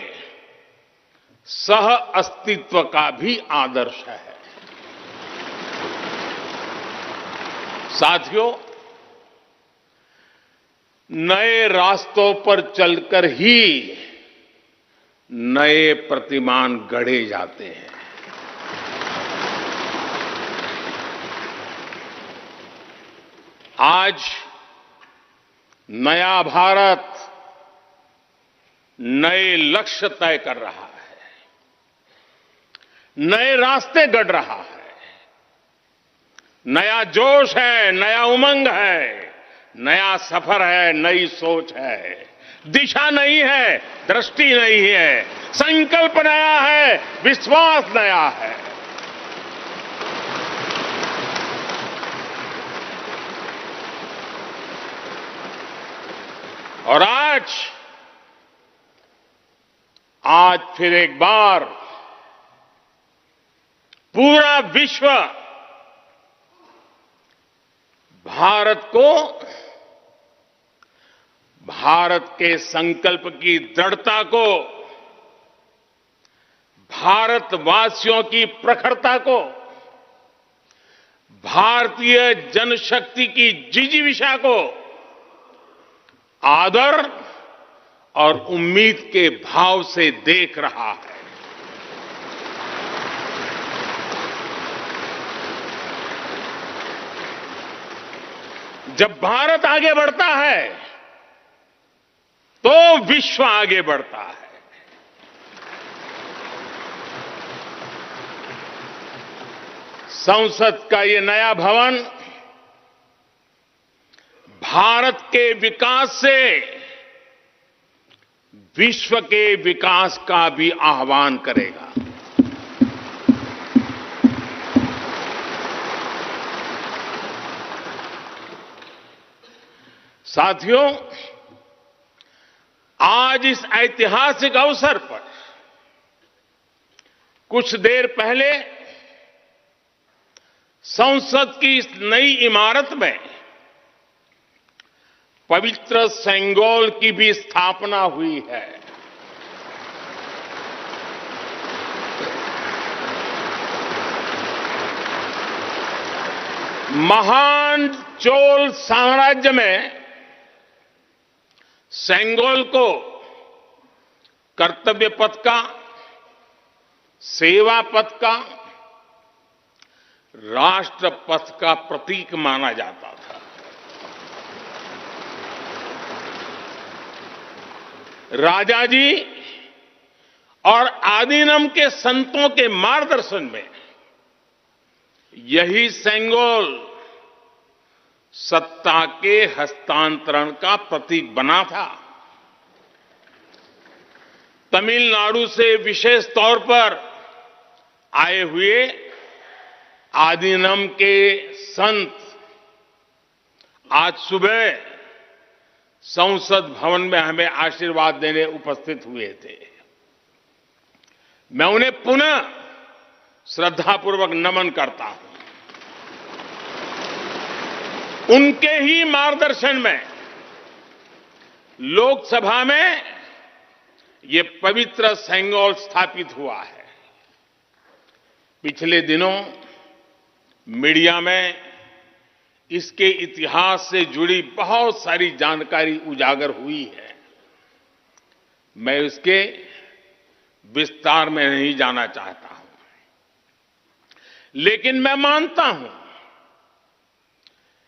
सह अस्तित्व का भी आदर्श है। साथियों, नए रास्तों पर चलकर ही नए प्रतिमान गढ़े जाते हैं। आज नया भारत नए लक्ष्य तय कर रहा है, नए रास्ते गढ़ रहा है। नया जोश है, नया उमंग है, नया सफर है, नई सोच है। दिशा नई है, दृष्टि नई है, संकल्प नया है, विश्वास नया है। और आज फिर एक बार पूरा विश्व भारत को, भारत के संकल्प की दृढ़ता को, भारतवासियों की प्रखरता को, भारतीय जनशक्ति की जिजीविषा को आदर और उम्मीद के भाव से देख रहा है। जब भारत आगे बढ़ता है तो विश्व आगे बढ़ता है। संसद का ये नया भवन भारत के विकास से विश्व के विकास का भी आह्वान करेगा। साथियों, आज इस ऐतिहासिक अवसर पर कुछ देर पहले संसद की इस नई इमारत में पवित्र सेंगोल की भी स्थापना हुई है। महान चोल साम्राज्य में सेंगोल को कर्तव्य पथ का, सेवा पथ का, राष्ट्र पथ का प्रतीक माना जाता था। राजा जी और आदीनम के संतों के मार्गदर्शन में यही सेंगोल सत्ता के हस्तांतरण का प्रतीक बना था। तमिलनाडु से विशेष तौर पर आए हुए आदीनम के संत आज सुबह संसद भवन में हमें आशीर्वाद देने उपस्थित हुए थे। मैं उन्हें पुनः श्रद्धापूर्वक नमन करता हूं। उनके ही मार्गदर्शन में लोकसभा में ये पवित्र सेंगोल स्थापित हुआ है। पिछले दिनों मीडिया में इसके इतिहास से जुड़ी बहुत सारी जानकारी उजागर हुई है। मैं इसके विस्तार में नहीं जाना चाहता हूं, लेकिन मैं मानता हूं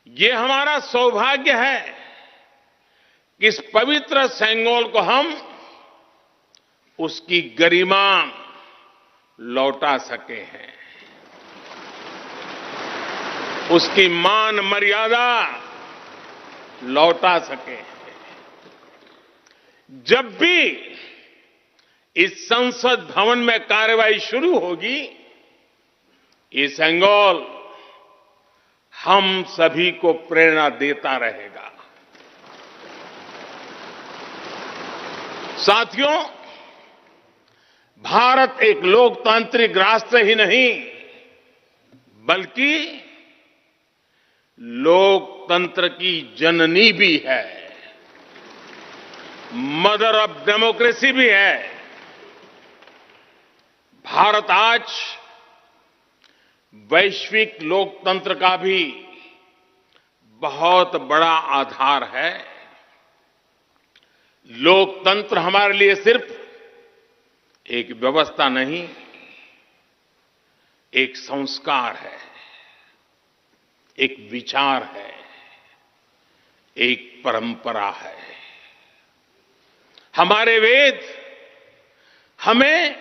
ये हमारा सौभाग्य है कि इस पवित्र सेंगोल को हम उसकी गरिमा लौटा सके हैं, उसकी मान मर्यादा लौटा सके। जब भी इस संसद भवन में कार्रवाई शुरू होगी, ये सेंगोल हम सभी को प्रेरणा देता रहेगा। साथियों, भारत एक लोकतांत्रिक राष्ट्र ही नहीं बल्कि लोकतंत्र की जननी भी है, मदर ऑफ डेमोक्रेसी भी है। भारत आज वैश्विक लोकतंत्र का भी बहुत बड़ा आधार है। लोकतंत्र हमारे लिए सिर्फ एक व्यवस्था नहीं, एक संस्कार है, एक विचार है, एक परंपरा है। हमारे वेद हमें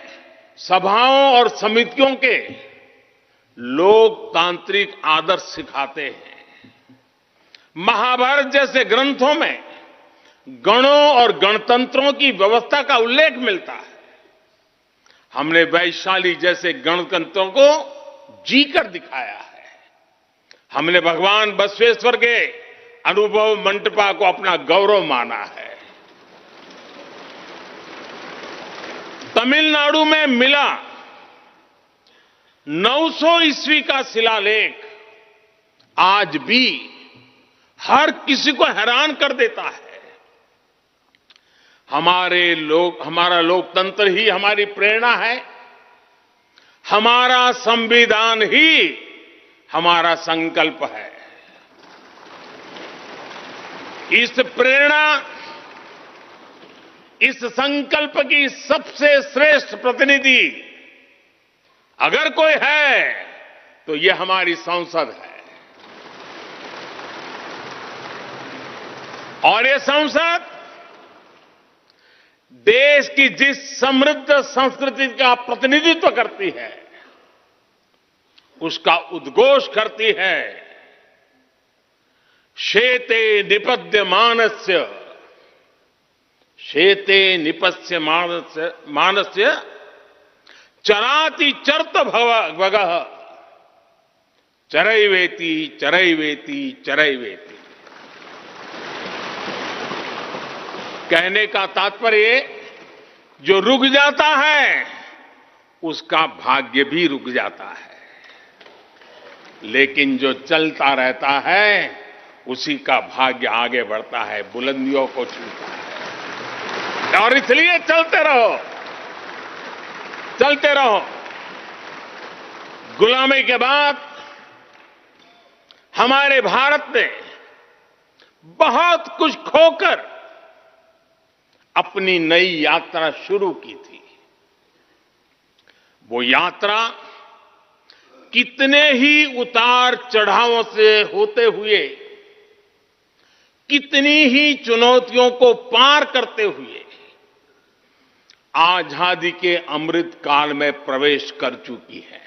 सभाओं और समितियों के लोकतांत्रिक आदर्श सिखाते हैं। महाभारत जैसे ग्रंथों में गणों और गणतंत्रों की व्यवस्था का उल्लेख मिलता है। हमने वैशाली जैसे गणतंत्रों को जीकर दिखाया है। हमने भगवान बसवेश्वर के अनुभव मंटपा को अपना गौरव माना है। तमिलनाडु में मिला 900 ईस्वी का शिलालेख आज भी हर किसी को हैरान कर देता है। हमारा लोकतंत्र ही हमारी प्रेरणा है। हमारा संविधान ही हमारा संकल्प है। इस प्रेरणा, इस संकल्प की सबसे श्रेष्ठ प्रतिनिधि अगर कोई है तो ये हमारी संसद है। और ये संसद देश की जिस समृद्ध संस्कृति का प्रतिनिधित्व करती है, उसका उद्घोष करती है। शेते निपद्यमानस्य, शेते निपस्य मानस्य चराति चर्त भगः, चरैवेति चरैवेति चरैवेति। कहने का तात्पर्य, जो रुक जाता है उसका भाग्य भी रुक जाता है, लेकिन जो चलता रहता है उसी का भाग्य आगे बढ़ता है, बुलंदियों को छूता है। और इसलिए चलते रहो, चलते रहो। गुलामी के बाद हमारे भारत ने बहुत कुछ खोकर अपनी नई यात्रा शुरू की थी। वो यात्रा कितने ही उतार चढ़ावों से होते हुए, कितनी ही चुनौतियों को पार करते हुए आजादी के अमृत काल में प्रवेश कर चुकी है।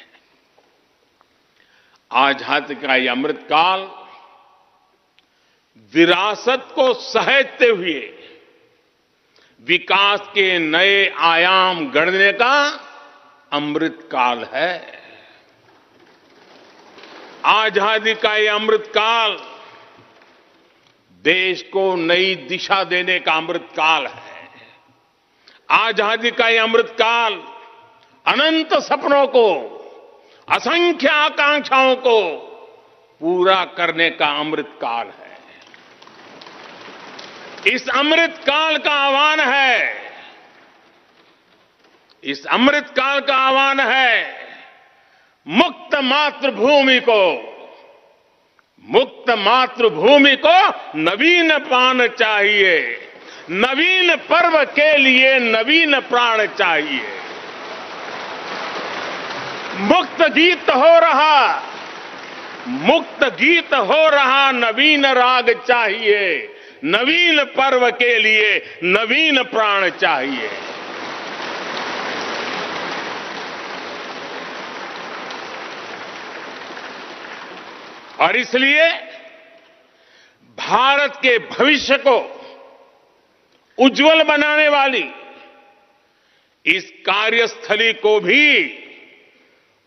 आजादी का ये अमृत काल विरासत को सहेजते हुए विकास के नए आयाम गढ़ने का अमृत काल है। आजादी का ये अमृत काल देश को नई दिशा देने का अमृत काल है। आजादी का ये अमृत काल अनंत सपनों को, असंख्य आकांक्षाओं को पूरा करने का अमृत काल है। इस अमृत काल का आह्वान है, इस अमृत काल का आह्वान है मुक्त मातृभूमि को, मुक्त मातृभूमि को नवीन प्राण चाहिए, नवीन पर्व के लिए नवीन प्राण चाहिए। मुक्त गीत हो रहा, मुक्त गीत हो रहा नवीन राग चाहिए, नवीन पर्व के लिए नवीन प्राण चाहिए। और इसलिए भारत के भविष्य को उज्जवल बनाने वाली इस कार्यस्थली को भी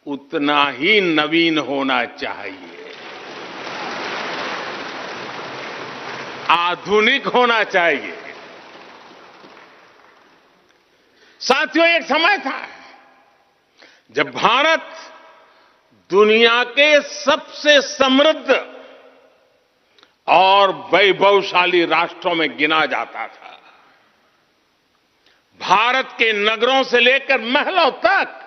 उतना ही नवीन होना चाहिए, आधुनिक होना चाहिए। साथियों, एक समय था जब भारत दुनिया के सबसे समृद्ध और वैभवशाली राष्ट्रों में गिना जाता था। भारत के नगरों से लेकर महलों तक,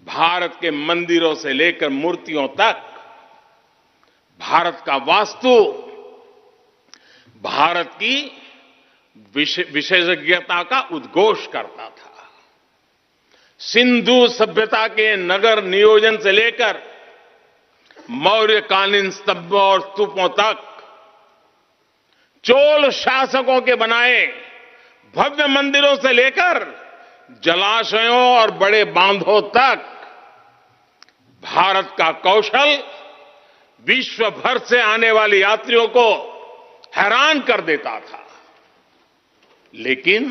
भारत के मंदिरों से लेकर मूर्तियों तक, भारत का वास्तु भारत की विशेषज्ञता का उद्घोष करता था। सिंधु सभ्यता के नगर नियोजन से लेकर मौर्यकालीन स्तंभों और स्तूपों तक, चोल शासकों के बनाए भव्य मंदिरों से लेकर जलाशयों और बड़े बांधों तक, भारत का कौशल विश्व भर से आने वाले यात्रियों को हैरान कर देता था। लेकिन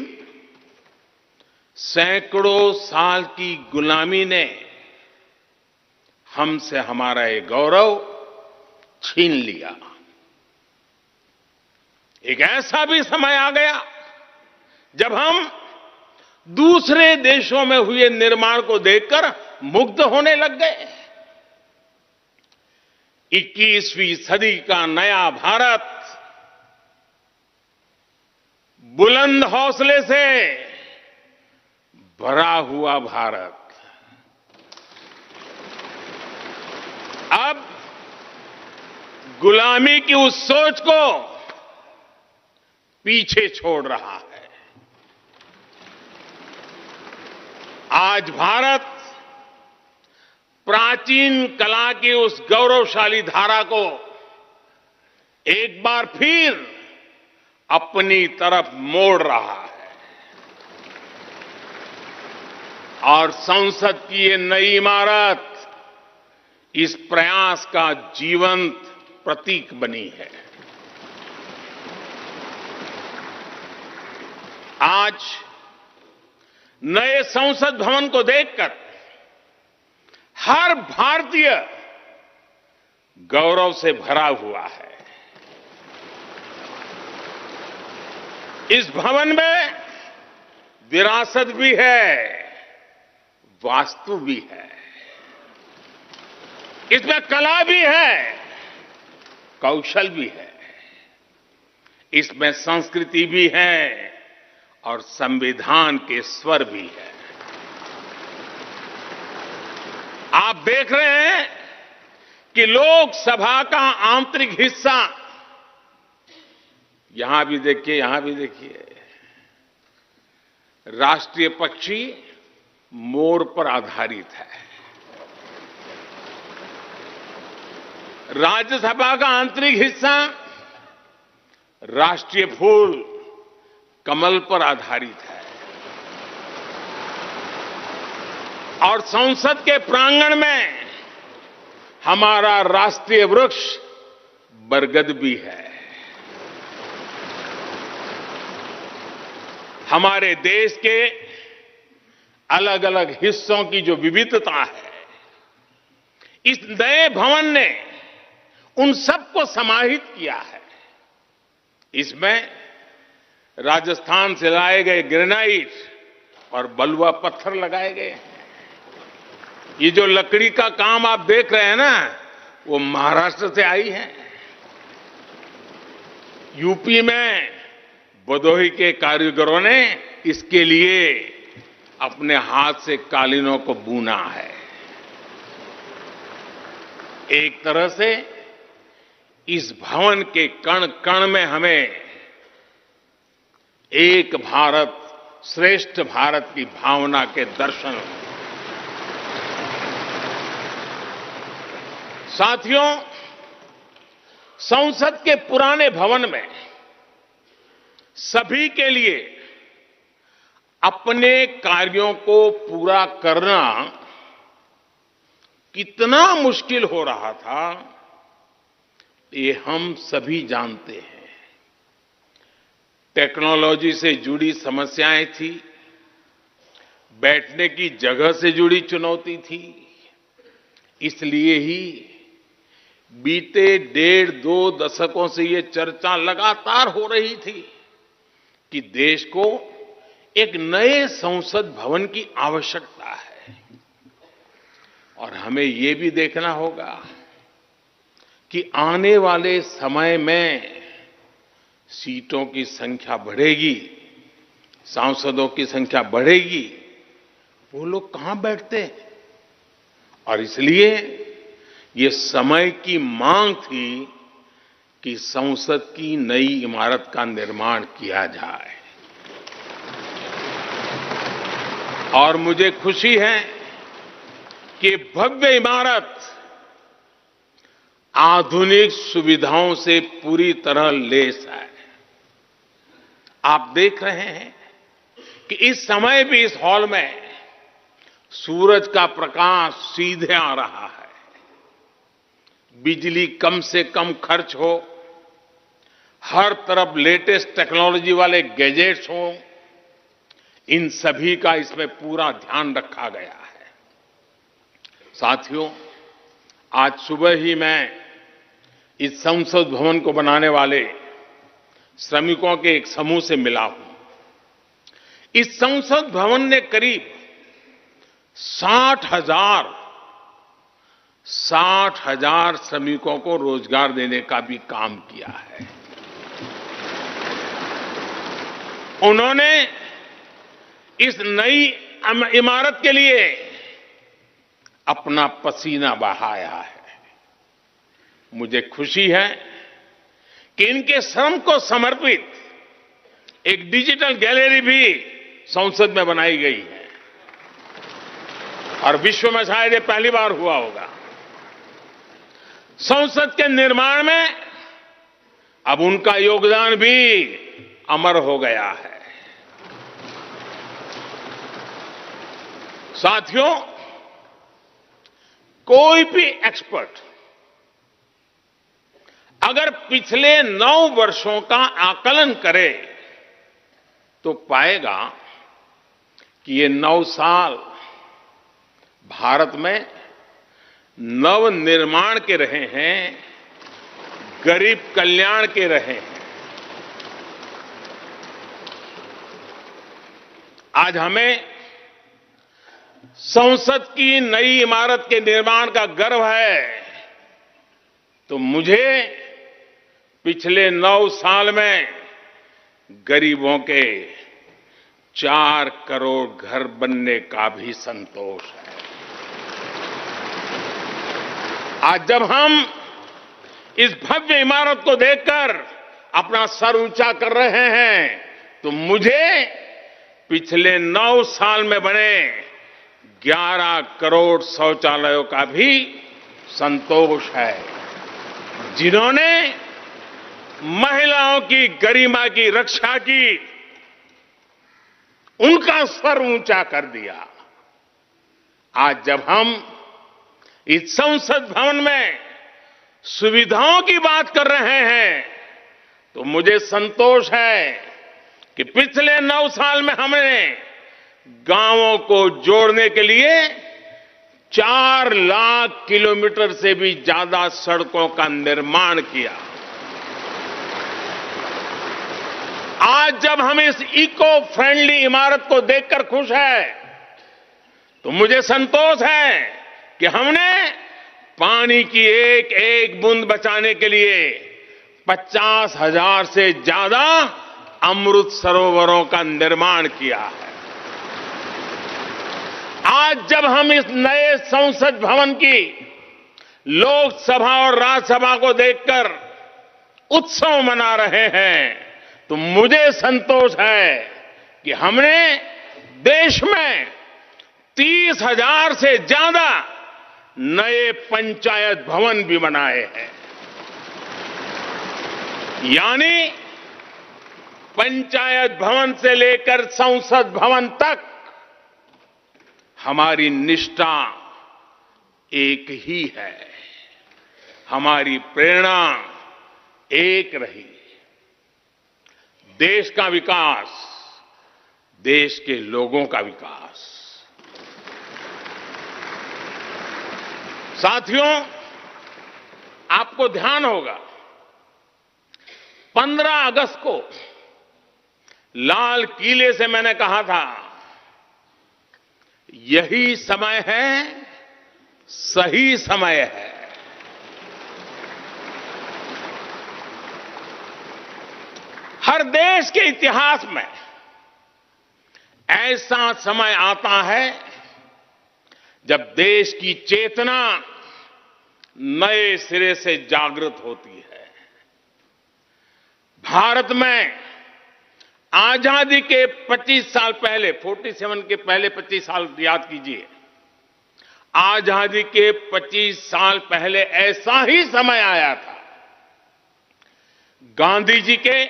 सैकड़ों साल की गुलामी ने हमसे हमारा ये गौरव छीन लिया। एक ऐसा भी समय आ गया जब हम दूसरे देशों में हुए निर्माण को देखकर मुग्ध होने लग गए। 21वीं सदी का नया भारत, बुलंद हौसले से भरा हुआ भारत, अब गुलामी की उस सोच को पीछे छोड़ रहा है। आज भारत प्राचीन कला की उस गौरवशाली धारा को एक बार फिर अपनी तरफ मोड़ रहा है और संसद की ये नई इमारत इस प्रयास का जीवंत प्रतीक बनी है। आज नए संसद भवन को देखकर हर भारतीय गौरव से भरा हुआ है। इस भवन में विरासत भी है, वास्तु भी है, इसमें कला भी है, कौशल भी है, इसमें संस्कृति भी है और संविधान के स्वर भी है। आप देख रहे हैं कि लोकसभा का आंतरिक हिस्सा, यहां भी देखिए, यहां भी देखिए, राष्ट्रीय पक्षी मोर पर आधारित है। राज्यसभा का आंतरिक हिस्सा राष्ट्रीय फूल कमल पर आधारित है और संसद के प्रांगण में हमारा राष्ट्रीय वृक्ष बरगद भी है। हमारे देश के अलग अलग हिस्सों की जो विविधता है, इस नए भवन ने उन सबको समाहित किया है। इसमें राजस्थान से लाए गए ग्रेनाइट और बलुआ पत्थर लगाए गए हैं। ये जो लकड़ी का काम आप देख रहे हैं ना, वो महाराष्ट्र से आई है। यूपी में भदोही के कारीगरों ने इसके लिए अपने हाथ से कालीनों को बुना है। एक तरह से इस भवन के कण कण में हमें एक भारत श्रेष्ठ भारत की भावना के दर्शन। साथियों, संसद के पुराने भवन में सभी के लिए अपने कार्यों को पूरा करना कितना मुश्किल हो रहा था, ये हम सभी जानते हैं। टेक्नोलॉजी से जुड़ी समस्याएं थी, बैठने की जगह से जुड़ी चुनौती थी। इसलिए ही बीते 1.5-2 दशकों से ये चर्चा लगातार हो रही थी कि देश को एक नए संसद भवन की आवश्यकता है और हमें ये भी देखना होगा कि आने वाले समय में सीटों की संख्या बढ़ेगी, सांसदों की संख्या बढ़ेगी, वो लोग कहां बैठते हैं? और इसलिए ये समय की मांग थी कि संसद की नई इमारत का निर्माण किया जाए। और मुझे खुशी है कि भव्य इमारत आधुनिक सुविधाओं से पूरी तरह लैस है। आप देख रहे हैं कि इस समय भी इस हॉल में सूरज का प्रकाश सीधे आ रहा है, बिजली कम से कम खर्च हो, हर तरफ लेटेस्ट टेक्नोलॉजी वाले गैजेट्स हों, इन सभी का इसमें पूरा ध्यान रखा गया है। साथियों, आज सुबह ही मैं इस संसद भवन को बनाने वाले श्रमिकों के एक समूह से मिला हूं। इस संसद भवन ने करीब 60,000 श्रमिकों को रोजगार देने का भी काम किया है। उन्होंने इस नई इमारत के लिए अपना पसीना बहाया है। मुझे खुशी है कि इनके श्रम को समर्पित एक डिजिटल गैलरी भी संसद में बनाई गई है और विश्व में शायद ये पहली बार हुआ होगा। संसद के निर्माण में अब उनका योगदान भी अमर हो गया है। साथियों, कोई भी एक्सपर्ट अगर पिछले 9 वर्षों का आकलन करे तो पाएगा कि ये 9 साल भारत में नव निर्माण के रहे हैं, गरीब कल्याण के रहे हैं। आज हमें संसद की नई इमारत के निर्माण का गर्व है, तो मुझे पिछले 9 साल में गरीबों के 4 करोड़ घर बनने का भी संतोष है। आज जब हम इस भव्य इमारत को देखकर अपना सर ऊंचा कर रहे हैं, तो मुझे पिछले 9 साल में बने 11 करोड़ शौचालयों का भी संतोष है, जिन्होंने महिलाओं की गरिमा की रक्षा की, उनका स्तर ऊंचा कर दिया। आज जब हम इस संसद भवन में सुविधाओं की बात कर रहे हैं, तो मुझे संतोष है कि पिछले 9 साल में हमने गांवों को जोड़ने के लिए 4 लाख किलोमीटर से भी ज्यादा सड़कों का निर्माण किया। आज जब हम इस इको फ्रेंडली इमारत को देखकर खुश है, तो मुझे संतोष है कि हमने पानी की एक एक बूंद बचाने के लिए 50,000 से ज्यादा अमृत सरोवरों का निर्माण किया है। आज जब हम इस नए संसद भवन की लोकसभा और राज्यसभा को देखकर उत्सव मना रहे हैं, तो मुझे संतोष है कि हमने देश में 30,000 से ज्यादा नए पंचायत भवन भी बनाए हैं। यानी पंचायत भवन से लेकर संसद भवन तक हमारी निष्ठा एक ही है, हमारी प्रेरणा एक रही। देश का विकास, देश के लोगों का विकास। साथियों, आपको ध्यान होगा 15 अगस्त को लाल किले से मैंने कहा था, यही समय है, सही समय है। हर देश के इतिहास में ऐसा समय आता है जब देश की चेतना नए सिरे से जागृत होती है। भारत में आजादी के 25 साल पहले, 47 के पहले 25 साल याद कीजिए, आजादी के 25 साल पहले ऐसा ही समय आया था। गांधी जी के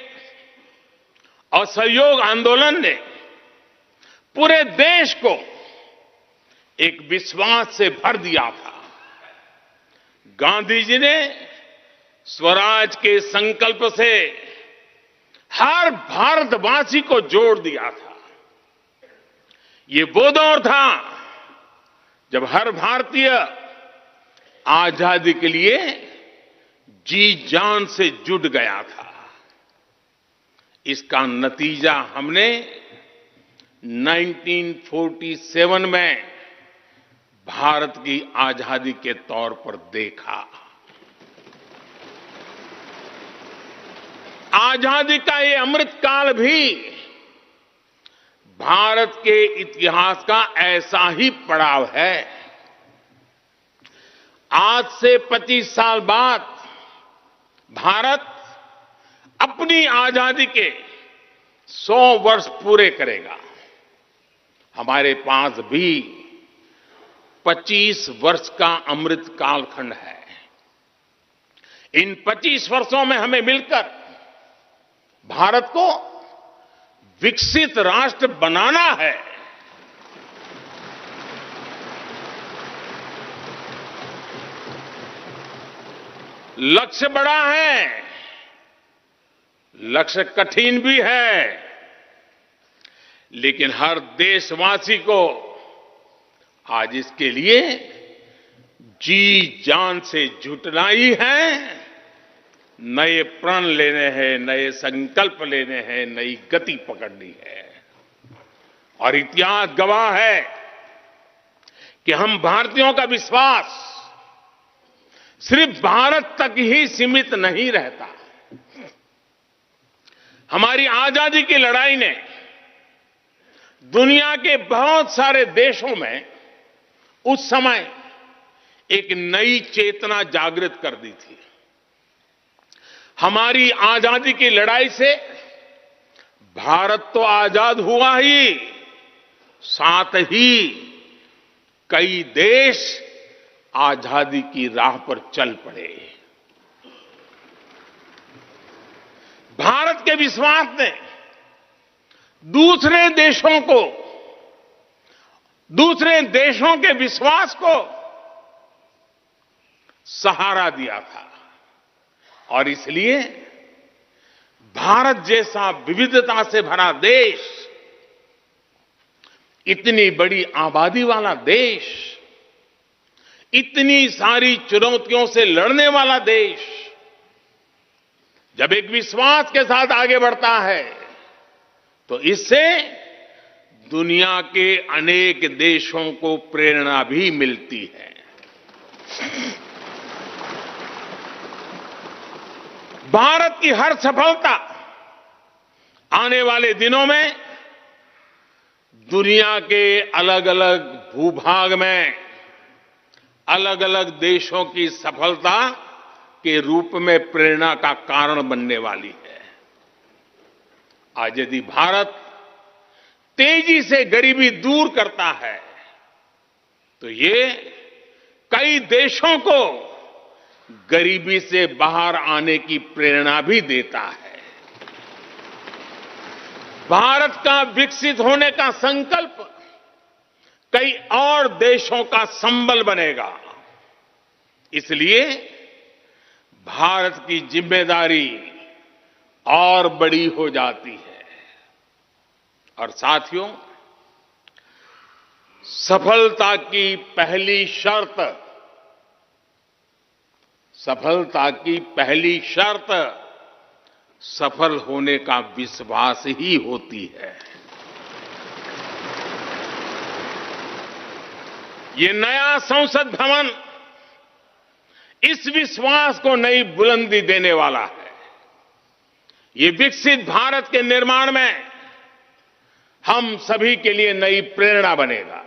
असहयोग आंदोलन ने पूरे देश को एक विश्वास से भर दिया था। गांधी जी ने स्वराज के संकल्प से हर भारतवासी को जोड़ दिया था। ये वो दौर था जब हर भारतीय आजादी के लिए जी जान से जुट गया था। इसका नतीजा हमने 1947 में भारत की आजादी के तौर पर देखा। आजादी का ये अमृतकाल भी भारत के इतिहास का ऐसा ही पड़ाव है। आज से 25 साल बाद भारत अपनी आजादी के 100 वर्ष पूरे करेगा। हमारे पास भी 25 वर्ष का अमृत कालखंड है। इन 25 वर्षों में हमें मिलकर भारत को विकसित राष्ट्र बनाना है। लक्ष्य बड़ा है, लक्ष्य कठिन भी है, लेकिन हर देशवासी को आज इसके लिए जी जान से जुटना ही है। नए प्रण लेने हैं, नए संकल्प लेने हैं, नई गति पकड़नी है। और इतिहास गवाह है कि हम भारतीयों का विश्वास सिर्फ भारत तक ही सीमित नहीं रहता। हमारी आजादी की लड़ाई ने दुनिया के बहुत सारे देशों में उस समय एक नई चेतना जागृत कर दी थी। हमारी आजादी की लड़ाई से भारत तो आजाद हुआ ही, साथ ही कई देश आजादी की राह पर चल पड़े। भारत के विश्वास ने दूसरे देशों के विश्वास को सहारा दिया था। और इसलिए भारत जैसा विविधता से भरा देश, इतनी बड़ी आबादी वाला देश, इतनी सारी चुनौतियों से लड़ने वाला देश जब एक विश्वास के साथ आगे बढ़ता है तो इससे दुनिया के अनेक देशों को प्रेरणा भी मिलती है। भारत की हर सफलता आने वाले दिनों में दुनिया के अलग अलग भूभाग में अलग अलग देशों की सफलता के रूप में प्रेरणा का कारण बनने वाली है। आज यदि भारत तेजी से गरीबी दूर करता है तो ये कई देशों को गरीबी से बाहर आने की प्रेरणा भी देता है। भारत का विकसित होने का संकल्प कई और देशों का संबल बनेगा। इसलिए भारत की जिम्मेदारी और बड़ी हो जाती है। और साथियों, सफलता की पहली शर्त सफल होने का विश्वास ही होती है। ये नया संसद भवन इस विश्वास को नई बुलंदी देने वाला है। ये विकसित भारत के निर्माण में हम सभी के लिए नई प्रेरणा बनेगा।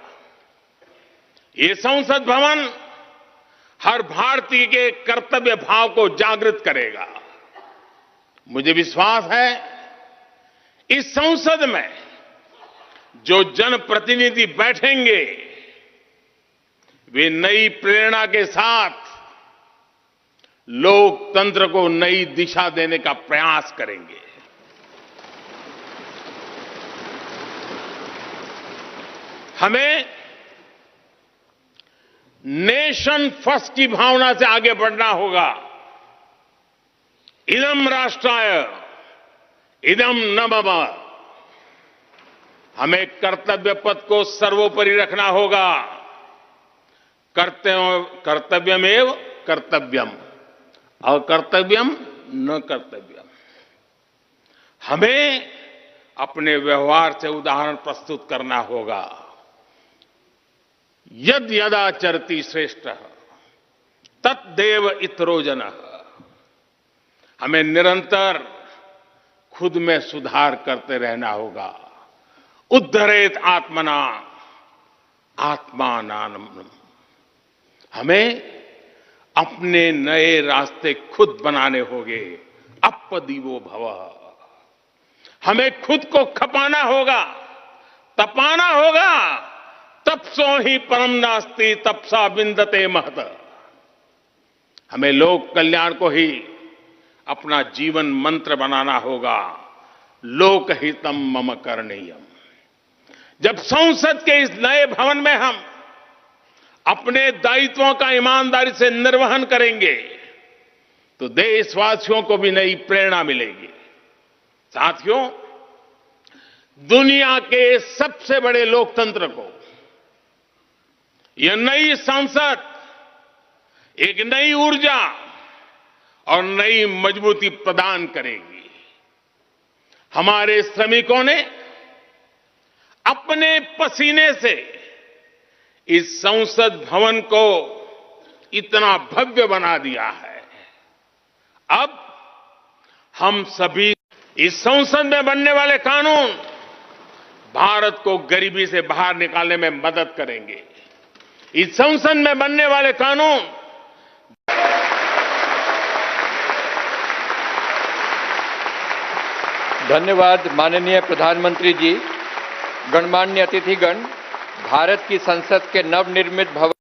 ये संसद भवन हर भारतीय के कर्तव्य भाव को जागृत करेगा। मुझे विश्वास है इस संसद में जो जनप्रतिनिधि बैठेंगे वे नई प्रेरणा के साथ लोकतंत्र को नई दिशा देने का प्रयास करेंगे। हमें नेशन फर्स्ट की भावना से आगे बढ़ना होगा। इदम राष्ट्राय इदम न मम। हमें कर्तव्य पथ को सर्वोपरि रखना होगा। कर्तव्यमेव कर्तव्यम अकर्तव्यम न कर्तव्यम। हमें अपने व्यवहार से उदाहरण प्रस्तुत करना होगा। यद यदाचरति श्रेष्ठ तत्देव इतरो जनः। हमें निरंतर खुद में सुधार करते रहना होगा। उद्धरेत आत्मना आत्मानानम। हमें अपने नए रास्ते खुद बनाने होंगे। अपदीवो भवः। हमें खुद को खपाना होगा, तपाना होगा। तपसो ही परम नास्ति तपसा विंदते महत। हमें लोक कल्याण को ही अपना जीवन मंत्र बनाना होगा। लोकहितम मम करणीयम। जब संसद के इस नए भवन में हम अपने दायित्वों का ईमानदारी से निर्वहन करेंगे तो देशवासियों को भी नई प्रेरणा मिलेगी। साथियों, दुनिया के सबसे बड़े लोकतंत्र को यह नई संसद एक नई ऊर्जा और नई मजबूती प्रदान करेगी। हमारे श्रमिकों ने अपने पसीने से इस संसद भवन को इतना भव्य बना दिया है। अब हम सभी इस संसद में बनने वाले कानून भारत को गरीबी से बाहर निकालने में मदद करेंगे। इस संसद में बनने वाले कानून धन्यवाद माननीय प्रधानमंत्री जी। गणमान्य अतिथिगण, भारत की संसद के नवनिर्मित भवन